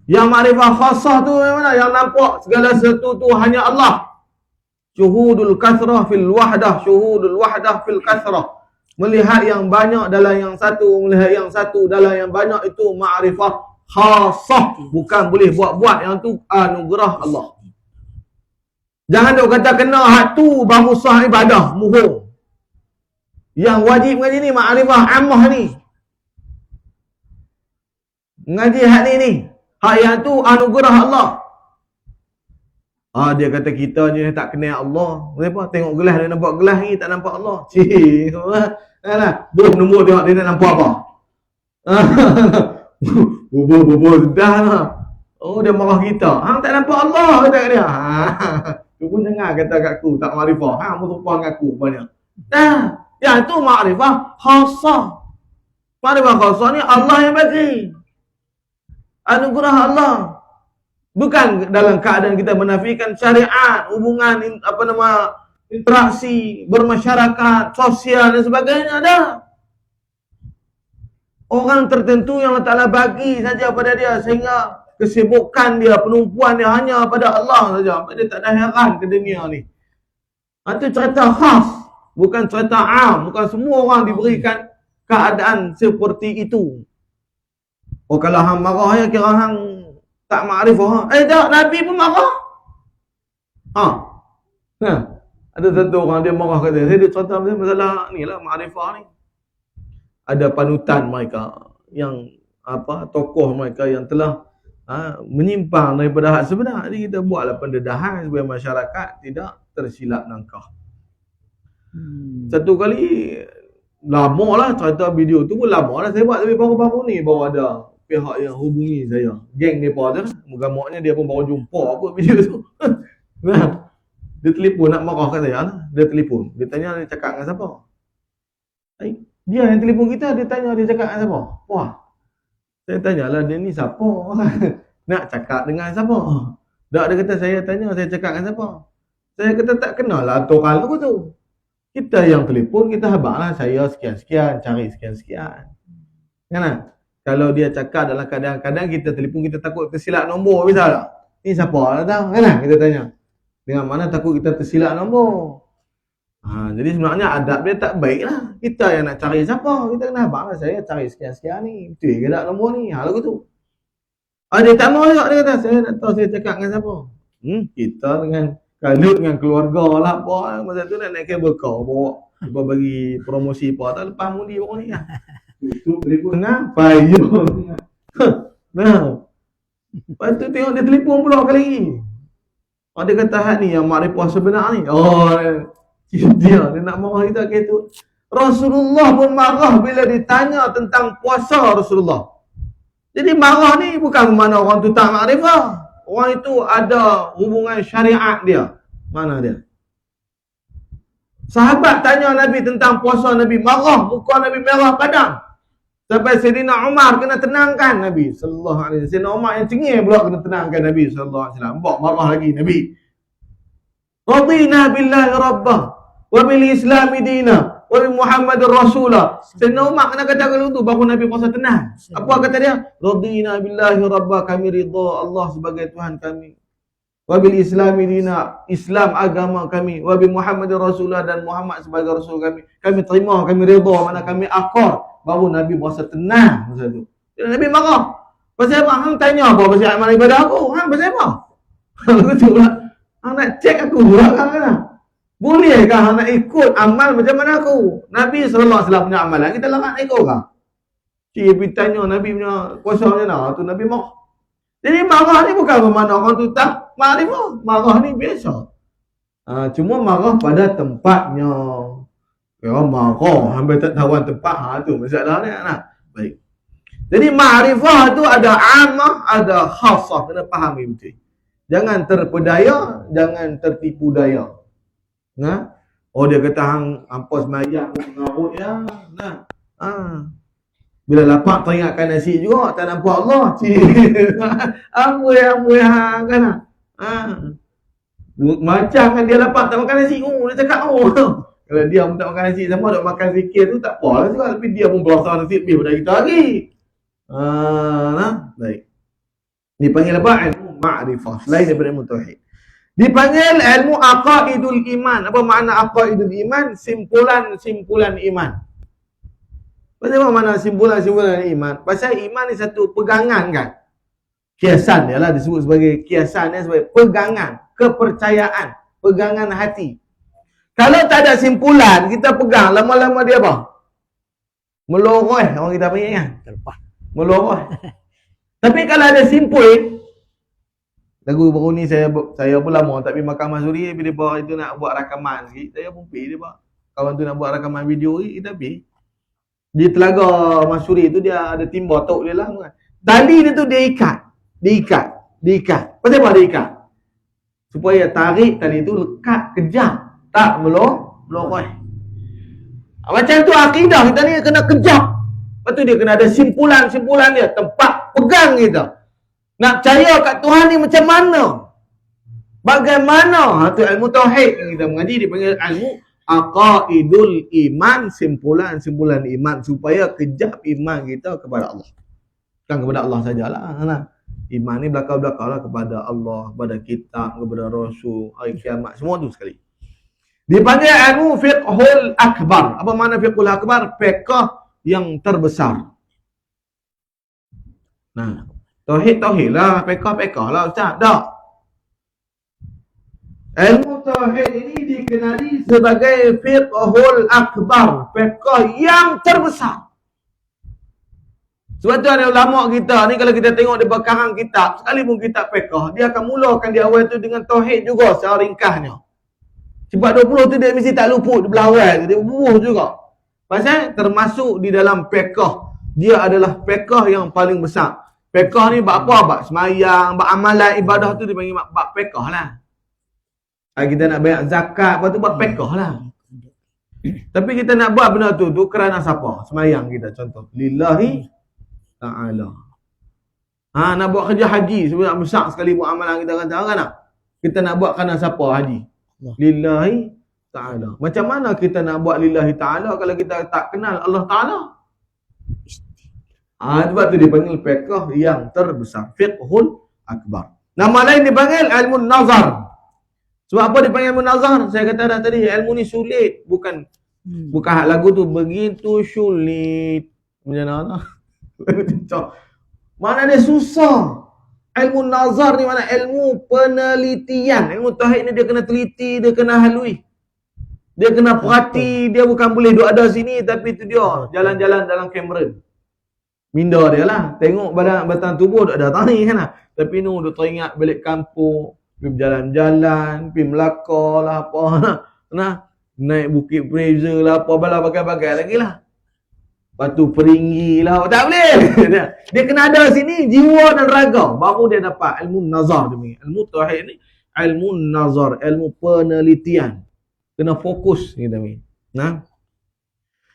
Yang ma'rifah khasah tu yang mana? Yang nampak segala sesuatu tu hanya Allah. Syuhudul kathrah fil wahdah, syuhudul wahdah fil kathrah. Melihat yang banyak dalam yang satu, melihat yang satu dalam yang banyak, itu ma'rifah khasah. Bukan boleh buat-buat, yang tu anugerah Allah. Jangan duk kata kena hak tu baru sah ibadah, muhung. Yang wajib ngaji ni ma'rifah ammah ni. Ngaji hak ni. Hak yang tu anugerah Allah. Dia kata kita ni tak kenal Allah. Kenapa? Tengok gelas dia nampak gelas ni, tak nampak Allah. Cik. Buh nombor tengok dia nak nampak apa. Bubur dah lah. Dia marah kita. Hang tak nampak Allah kata dia. Tu pun dengar kata kat aku, tak ma'rifah. Hang pun lupa dengan aku banyak. Yang tu ma'rifah khasah. Ma'rifah khasah ni Allah yang bagi. Anugerah Allah. Bukan dalam keadaan kita menafikan syariat, hubungan interaksi, bermasyarakat, sosial dan sebagainya. Ada orang tertentu yang Allah Ta'ala bagi saja pada dia, sehingga kesibukan dia, penumpuan dia hanya pada Allah saja. Dia tak ada heran ke dunia ni. Itu cerita khas, bukan cerita am. Bukan semua orang diberikan keadaan seperti itu. Kalau hang marah ya kira hang tak ma'rifah. Tak, Nabi pun marah. Ada satu orang dia marah kata, saya dia cerita masalah ni lah, ma'rifah ni. Ada panutan mereka yang tokoh mereka yang telah menyimpang daripada hak sebenar. Jadi kita buatlah pendedahan supaya masyarakat tidak tersilap langkah. Satu kali lama lah cerita video tu pun lama lah saya buat, tapi baru-baru ni baru ada pihak yang hubungi saya, geng mereka tu lah. Moga-moganya dia pun baru jumpa apa video tu. Dia telefon nak marah kat saya lah. Dia telefon, dia tanya dia cakap dengan siapa. Dia yang telefon kita, dia tanya dia cakap dengan siapa. Wah, saya tanyalah dia ni siapa. Nak cakap dengan siapa. Dia kata saya tanya, saya cakap dengan siapa. Saya kata tak kenal lah orang aku tu. Kita yang telefon, kita habang lah saya sekian-sekian, cari sekian-sekian. Kan? Kalau dia cakap dalam kadang-kadang kita telefon, kita takut tersilap nombor, bisa tak? Ni siapa datang? Kan? Kita tanya. Dengan mana takut kita tersilap nombor. Jadi sebenarnya adab dia tak baik lah. Kita yang nak cari siapa. Kita kena habang lah saya cari sekian-sekian ni. Betul ke tak nombor ni? Lagu tu. Dia tak mau juga, dia kata. Saya nak tahu saya cakap dengan siapa. Kita dengan kalut dengan keluarga lah apa. Masa tu nak naik kabel kau bawa. Cuba bagi promosi apa. Tak lepas mundi orang ni lah. Tutup telefon lah. Payung. Lepas tu tengok dia telefon pula kali ni. Dia kata hak ni yang ma'rifah sebenar ni. Dia nak marah kita gitu. Rasulullah pun marah bila ditanya tentang puasa Rasulullah. Jadi marah ni bukan bermakna orang tu tak makrifah. Orang itu ada hubungan syariat dia. Mana dia? Sahabat tanya Nabi tentang puasa Nabi, marah, muka Nabi merah padam. Sampai Sayyidina Umar kena tenangkan Nabi sallallahu alaihi wasallam. Sayyidina Umar yang cengih pula kena tenangkan Nabi sallallahu alaihi wasallam. Buat marah lagi Nabi. Radina billahi rabbah wa bil islam dina wa bi Muhammadir rasulah. Sayyidina Umar kena kata kalau tu baru Nabi puasa tenang. Apa kata dia? Radina billahi rabbah, kami ridha Allah sebagai Tuhan kami. Wa bil islam dina, Islam agama kami, wa bi Muhammadir rasulah, dan Muhammad sebagai rasul kami. Kami terima, kami ridha, mana kami akor. Baru Nabi puasa tenang masa tu. Nabi marah. Pasal apa? Hang tanya apa pasal amal ibadah aku? Hang pasal apa? Betul pula. Hang nak cek aku pula kan? Bolehkah hang nak ikut amal macam mana aku? Nabi sallallahu alaihi wasallam punya amalan kita larang nak ikut kah? Cik pergi tanya Nabi punya kuasa macam mana? Tu Nabi marah. Jadi marah ni bukan bermakna orang tu tak makrifah. Marah ni biasa. Cuma marah pada tempatnya. Kalau marah hampir tak tahu tempat, tu masalah ni nak. Baik. Jadi ma'rifah tu ada ammah, ada khassah, kena fahami betul. Jangan terpedaya, jangan tertipu daya. Nah, oh dia kata hang ampas mayat mengarut ya. Nah. Bila lapar teringatkan nasi juga, tak nampak Allah. Amboi hang kan. Macam kan dia lapar tak makan nasi, dia cakap kalau dia pun tak makan nasi, sama duk makan zikir tu tak apalah juga. Tapi dia pun berasa nasib lebih daripada kita lagi. Baik. Dipanggil apa? Ilmu ma'rifah. Selain daripada ilmu tauhid. Dipanggil ilmu aqaidul iman. Apa makna aqaidul iman? Simpulan iman. Pasal apa makna simpulan iman? Pasal iman ni satu pegangan kan? Kiasan dia lah disebut sebagai kiasan dia sebagai pegangan, kepercayaan, pegangan hati. Kalau tak ada simpulan, kita pegang, lama-lama dia apa? Meloroh, orang kita panggil kan? Terlepas. Meloroh. Tapi kalau ada simpul, lagu baru ni saya pun lama tak pergi Makam Mahsuri, bila dia itu nak buat rakaman sikit, saya pun pergi dia pak. Kawan tu nak buat rakaman video ni, kita pergi. Di Telaga Mahsuri tu dia ada timba tok dia lah. Tali dia tu dia ikat. Pasal apa dia ikat? Supaya tarik tali tu lekat kejap. Tak melorot. Macam tu akidah kita ni kena kejap. Lepas tu dia kena ada simpulan dia, tempat pegang kita. Nak percaya kat Tuhan ni macam mana? Bagaimana? Tu ilmu tauhid yang kita mengaji dipanggil ilmu aqaidul iman, simpulan iman, supaya kejap iman kita kepada Allah. Bukan kepada Allah sajalah. Iman ni belakang-belakanglah kepada Allah, kepada kitab, kepada Rasul, hari kiamat, semua tu sekali. Dipanggil ilmu fiqhul akbar. Apa makna fiqhul akbar? Fiqh yang terbesar. Nah, tauhid lah, fiqh lah Ustaz. Tak. Ilmu tauhid ini dikenali sebagai fiqhul akbar, fiqh yang terbesar. Sebab tu ada ulama kita ni, kalau kita tengok di belakang kitab, sekalipun kitab fiqh, dia akan mulakan di awal tu dengan tauhid juga secara ringkasnya. Sebab 20 tu dia mesti tak luput di belah awal, dia bubuh juga. Pasal termasuk di dalam fiqh, dia adalah fiqh yang paling besar. Fiqh ni bab apa? Bab semayang, bab amalan ibadah tu dipanggil bab fiqh lah. Kita nak bayar zakat, lepas tu bab fiqh lah. Tapi kita nak buat benda tu kerana siapa? Semayang kita contoh. Lillahi ta'ala. Nak buat kerja haji, sebenarnya besar sekali buat amalan kita kata kan tak? Kita nak buat kerana siapa haji? Lillahi ta'ala. Macam mana kita nak buat lillahi ta'ala kalau kita tak kenal Allah ta'ala? Sebab tu dipanggil fiqh yang terbesar, fiqhul akbar. Nama lain dipanggil ilmu nazar. Sebab apa dipanggil ilmu nazar? Saya kata dah tadi, ilmu ni sulit. Bukan lagu tu begitu sulit. Macam mana? Mana dia susah. Ilmu nazar ni mana ilmu penelitian. Ilmu tauhid ni dia kena teliti, dia kena halui. Dia kena perhati, dia bukan boleh duduk ada sini tapi tu dia jalan-jalan dalam kamera. Minda dia lah. Tengok batang tubuh duduk ada tani kan lah. Tapi ni duduk teringat balik kampung, pergi berjalan-jalan, pergi Melaka lah apa. Naik Bukit Fraser lah apa, bagai-bagai lagi lah. Lepas tu peringgi lah. Tak boleh. Dia kena ada sini jiwa dan raga. Baru dia dapat ilmu nazar. Ilmu tauhid ni ilmu nazar, ilmu penelitian. Kena fokus kita ni. Nah.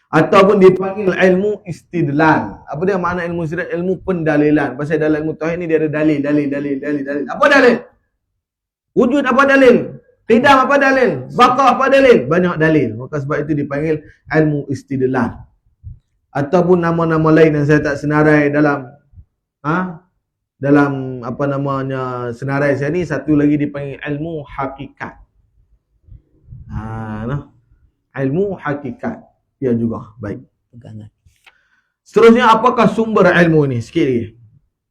Ataupun dipanggil ilmu istidlal. Apa dia makna ilmu istidlal? Ilmu pendalilan. Pasal dalam ilmu tauhid ni dia ada dalil. Apa dalil? Wujud apa dalil? Qidam apa dalil? Baqa apa dalil? Banyak dalil. Maka sebab itu dipanggil ilmu istidlal. Ataupun nama-nama lain yang saya tak senarai dalam dalam apa namanya senarai saya ni, satu lagi dipanggil ilmu hakikat. Ilmu hakikat dia juga baik. Seterusnya, apakah sumber ilmu ni? Sikit lagi.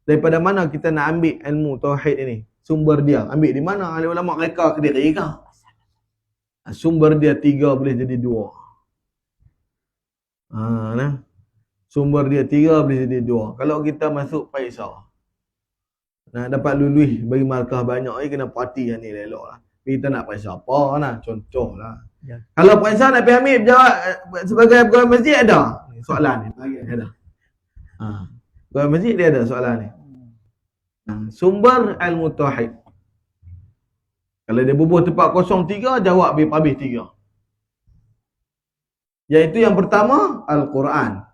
Daripada mana kita nak ambil ilmu tauhid ini? Sumber dia ambil di mana? Ahli ulama reka ke diri ke? Sumber dia 3 boleh jadi 2. Sumber dia 3 boleh jadi 2. Kalau kita masuk Faisal, nak dapat lulus bagi markah banyak ni, kena parti yang ni elok lah. Kita nak Faisal apa lah, contoh lah. Ya. Kalau Faisal nak pergi ambil jawab sebagai pegawai masjid ada soalan ni. Ada. Pegawai masjid dia ada soalan ni. Sumber ilmu tauhid. Kalau dia bubuh tempat kosong 3, jawab habis 3. Iaitu yang pertama, Al-Quran.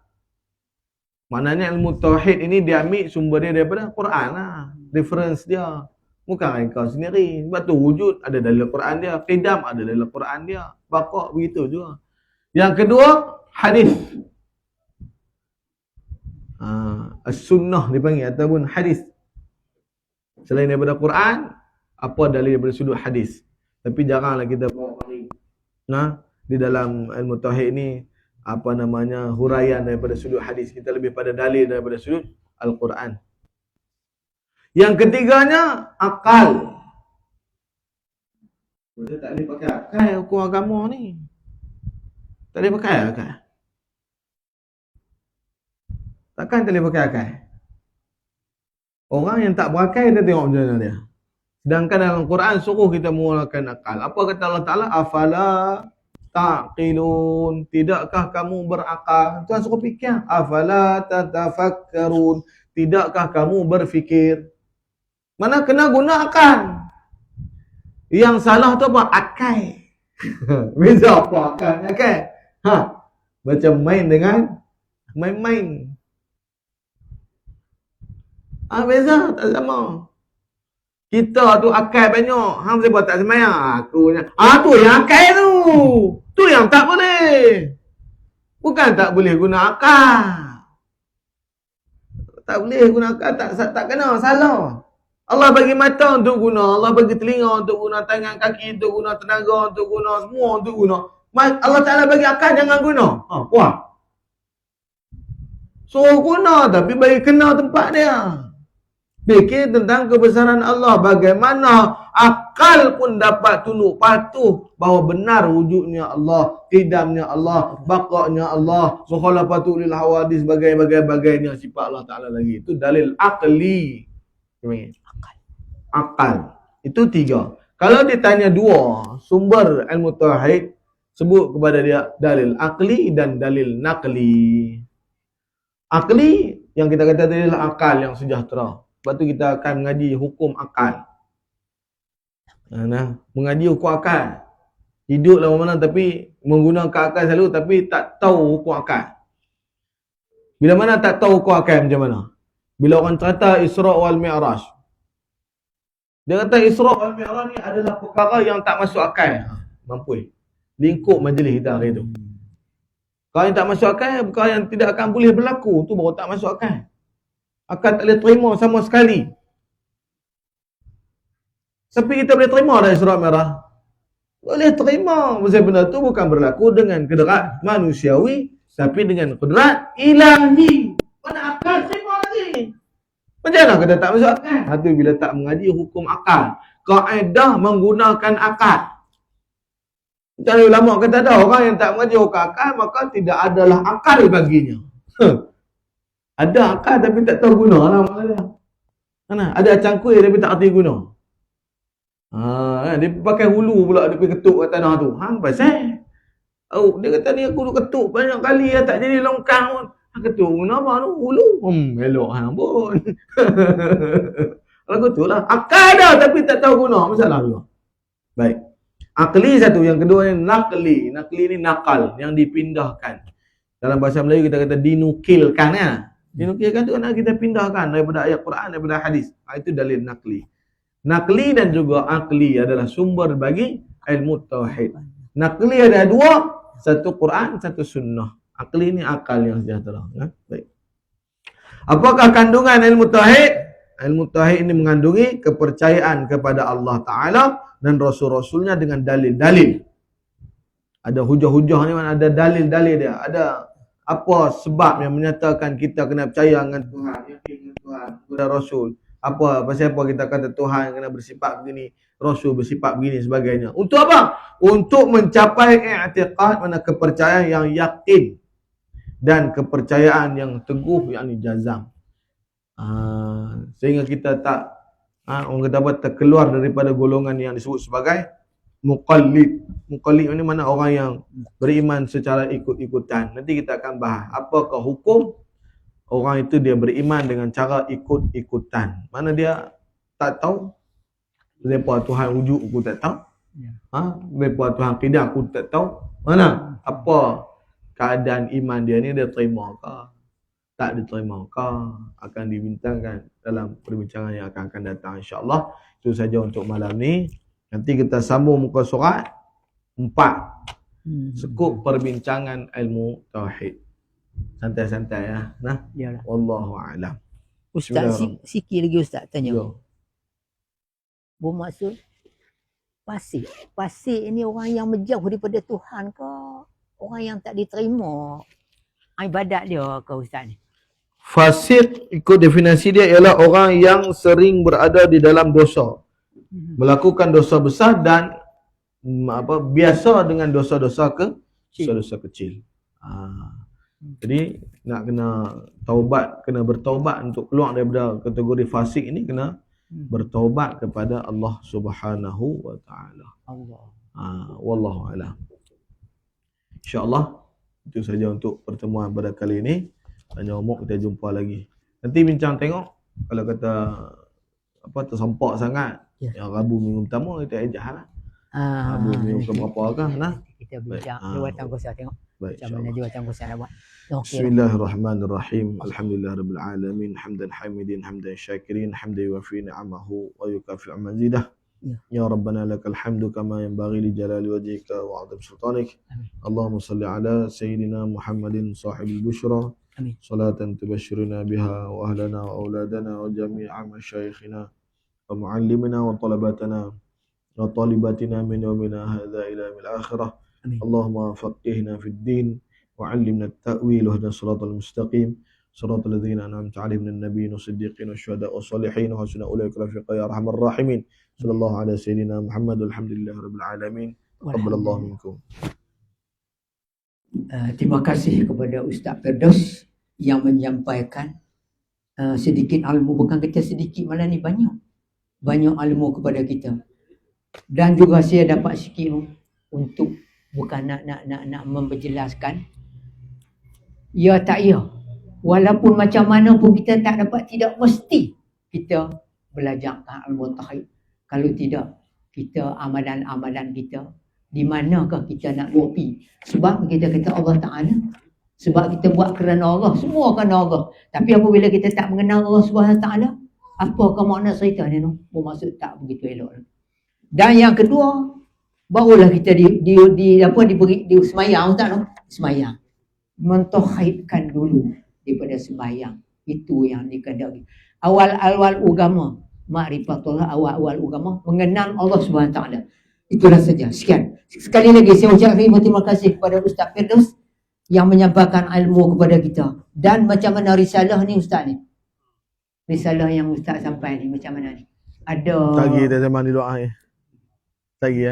Maknanya ilmu tauhid ini dia ambil sumber dia daripada Quran lah. Reference dia. Bukan kau sendiri. Sebab tu wujud ada dalam Quran dia. Qidam ada dalam Quran dia. Baqa begitu juga. Yang kedua, hadis. As-sunnah dipanggil ataupun hadis. Selain daripada Quran, apa dalil daripada sudut hadis. Tapi jaranglah kita di dalam ilmu tauhid ni apa namanya huraian daripada sudut hadis. Kita lebih pada dalil daripada sudut Al-Quran. Yang ketiganya, akal. Kita tak boleh pakai akal hukum agama ni. Tak boleh pakai akal. Takkan tak boleh pakai akal. Orang yang tak berakal, kita tengok macam mana dia. Sedangkan dalam Quran suruh kita menggunakan akal. Apa kata Allah Ta'ala? Afala taqilun. Tidakkah kamu berakal? Tuhan suruh fikir. Afala tatafakkarun. Tidakkah kamu berfikir? Mana kena guna akal. Yang salah tu apa? Akal. Beza apa akal? Akal. Macam main dengan main-main. Beza, tak sama. Kita tu akal banyak. Hang siapa tak semayang? Aku tu yang akal tu. Tu yang tak boleh. Bukan tak boleh guna akal. Tak boleh guna akal, tak kena, salah. Allah bagi mata untuk guna, Allah bagi telinga untuk guna, tangan kaki untuk guna, tenaga untuk guna, semua untuk guna. Allah Ta'ala bagi akal jangan guna. Puas. Suruh guna tapi bagi kena tempat dia. Fikir tentang kebesaran Allah. Bagaimana akal pun dapat tunduk patuh bahawa benar wujudnya Allah, qidamnya Allah, baqa'nya Allah, mukhalafatu lil hawadis, sebagainya sifat Allah Ta'ala lagi. Itu dalil akli. Akal. Itu 3. Kalau ditanya 2, sumber ilmu tauhid, sebut kepada dia dalil akli dan dalil naqli. Akli yang kita kata tadi adalah akal yang sejahtera. Sebab tu kita akan mengaji hukum akal. Mengaji hukum akal. Hidup dalam mana tapi menggunakan akal selalu tapi tak tahu hukum akal. Bila mana tak tahu hukum akal macam mana? Bila orang cerita Isra' wal Mi'raj. Dia kata Isra' wal Mi'raj ni adalah perkara yang tak masuk akal. Mampu. Lingkup majlis kita hari tu. Kalau yang tak masuk akal, perkara yang tidak akan boleh berlaku. Tu baru tak masuk akal. Akal tak boleh terima sama sekali. Tapi kita boleh terima dah Isra' Mi'raj. Boleh terima. Sebab benda tu bukan berlaku dengan kedrat manusiawi, tapi dengan kedrat ilahi. Mana akal terima lagi? Macam mana kita tak masuk akal? Itu bila tak mengaji hukum akal. Kaedah menggunakan akal. Macam ulama kata ada orang yang tak mengaji hukum akal, maka tidak adalah akal baginya. Ada akal tapi tak tahu guna lah maknanya. Ada cangkui tapi tak arti guna. Dia pakai hulu pula, dia pergi ketuk kat tanah tu. Pasal? Dia kata ni aku duk ketuk banyak kali tak jadi longkang pun. Ketua guna apa tu? Hulu. Elok hang pun. Kalau betul lah. Akal dah tapi tak tahu guna. Masalah juga. Baik. Akli satu. Yang kedua ni nakli. Nakli ni nakal. Yang dipindahkan. Dalam bahasa Melayu kita kata dinukilkan ya. Dinukilkan tu kan kita pindahkan daripada ayat Quran, daripada hadis. Itu dalil nakli. Nakli dan juga akli adalah sumber bagi ilmu tauhid. Nakli ada dua. Satu Quran, satu sunnah. Akli ni akal yang sejahtera. Ya? Baik. Apakah kandungan ilmu tauhid? Ilmu tauhid ini mengandungi kepercayaan kepada Allah Ta'ala dan Rasul-Rasulnya dengan dalil-dalil. Ada hujah-hujah ni mana, ada dalil-dalil dia. Ada apa sebab yang menyatakan kita kena percaya dengan Tuhan, yakin dengan Tuhan, kepada Rasul. Apa, pasal apa kita kata Tuhan kena bersifat begini, Rasul bersifat begini sebagainya. Untuk apa? Untuk mencapai i'tiqad, mana kepercayaan yang yakin dan kepercayaan yang teguh, yakni jazam. Sehingga kita tak orang kata apa, terkeluar daripada golongan yang disebut sebagai muqallid. Muqallid ini mana orang yang beriman secara ikut-ikutan. Nanti kita akan bahas apakah hukum orang itu dia beriman dengan cara ikut-ikutan. Mana dia tak tahu depa Tuhan wujud aku tak tahu. Depa Tuhan akidah aku tak tahu. Mana apa keadaan iman dia ni, dia terima ke? Tak diterima ke? Akan dibintangkan dalam perbincangan yang akan datang insya-Allah. Itu saja untuk malam ni. Nanti kita sambung muka surat 4. Sekup perbincangan ilmu tauhid. Santai-santai ya. Nah. Yalah. Wallahu a'lam. Ustaz, sikit lagi Ustaz tanya. Bermaksud fasik ini orang yang menjauh daripada Tuhan ke? Orang yang tak diterima ibadat dia ke Ustaz ni? Fasik ikut definisi dia ialah orang yang sering berada di dalam dosa. Melakukan dosa besar dan biasa dengan dosa-dosa kecil. Jadi nak kena taubat, kena bertaubat untuk keluar daripada kategori fasik ini, kena bertaubat kepada Allah Subhanahu wa taala. Wallahu a'lam. Insya-Allah itu saja untuk pertemuan pada kali ini. Tanya umur kita jumpa lagi. Nanti bincang tengok kalau kata apa tersampak sangat. Yang Rabu minggu pertama kita ejah lah. Rabu minggu keberapa kan nah. Kita bincang jawatan kuasa tengok. Baik, macam mana jawatan kuasa nak buat. Bismillahirrahmanirrahim. Alhamdulillahirabbil alamin. Hamdan hamidin, hamdan syakirin, hamdan yuwafi ni'amahu wa yukafi mazidah. Ya Rabbana lakal hamdu kama yanbaghi li jalali wajhika wa 'azim sultanik. Allahumma salli ala sayyidina Muhammadin sahibil busyra. Salatan tubashshiruna biha wa ahlana wa auladana wa jami'a masyayikhina wa muallimina wa talabatana wa talibatina min yawmina hadha ila yawmil akhirah. Allahumma faqihna fid din wa 'allimna at-ta'wil wa ihdina siratal mustaqim. Siratal ladzina an'amta 'alaihim minan nabiyyin was-siddiqin wasyuhada'i was-shalihin wa hasuna ulaika rafiqa ya arhamar rahimin. Sallallahu ala sayyidina Muhammad walhamdulillahirabbil alamin. Taqabbalallahu minkum. Terima kasih kepada Ustaz Firdaus yang menyampaikan sedikit ilmu, bukan kita sedikit, malah ni banyak ilmu kepada kita. Dan juga saya dapat sikit untuk bukan nak memperjelaskan. Ya tak ya. Walaupun macam mana pun kita tak dapat, tidak mesti kita belajar ilmu tauhid. Kalau tidak, kita amalan-amalan kita, di manakah kita nak kopi? Sebab kita kata Allah Ta'ala, sebab kita buat kerana Allah, semua kerana Allah. Tapi apabila kita tak mengenal Allah Subhanahu Ta'ala, apakah makna cerita ni? Bermaksud tak begitu elok. Dan yang kedua, barulah kita diberi semayang, tak? Semayang. Mentauhidkan dulu daripada sembahyang. Itu yang dikendaki. Awal-awal agama, ma'rifatullah, awal-awal agama, mengenal Allah Subhanahu Ta'ala. Itulah saja. Sekian. Sekali lagi saya ucapkan terima kasih kepada Ustaz Firdaus yang menyampaikan ilmu kepada kita. Dan macam mana risalah ni Ustaz ni? Risalah yang Ustaz sampai ni macam mana ni? Ada. Tagi kita zaman di doa ni. Tagi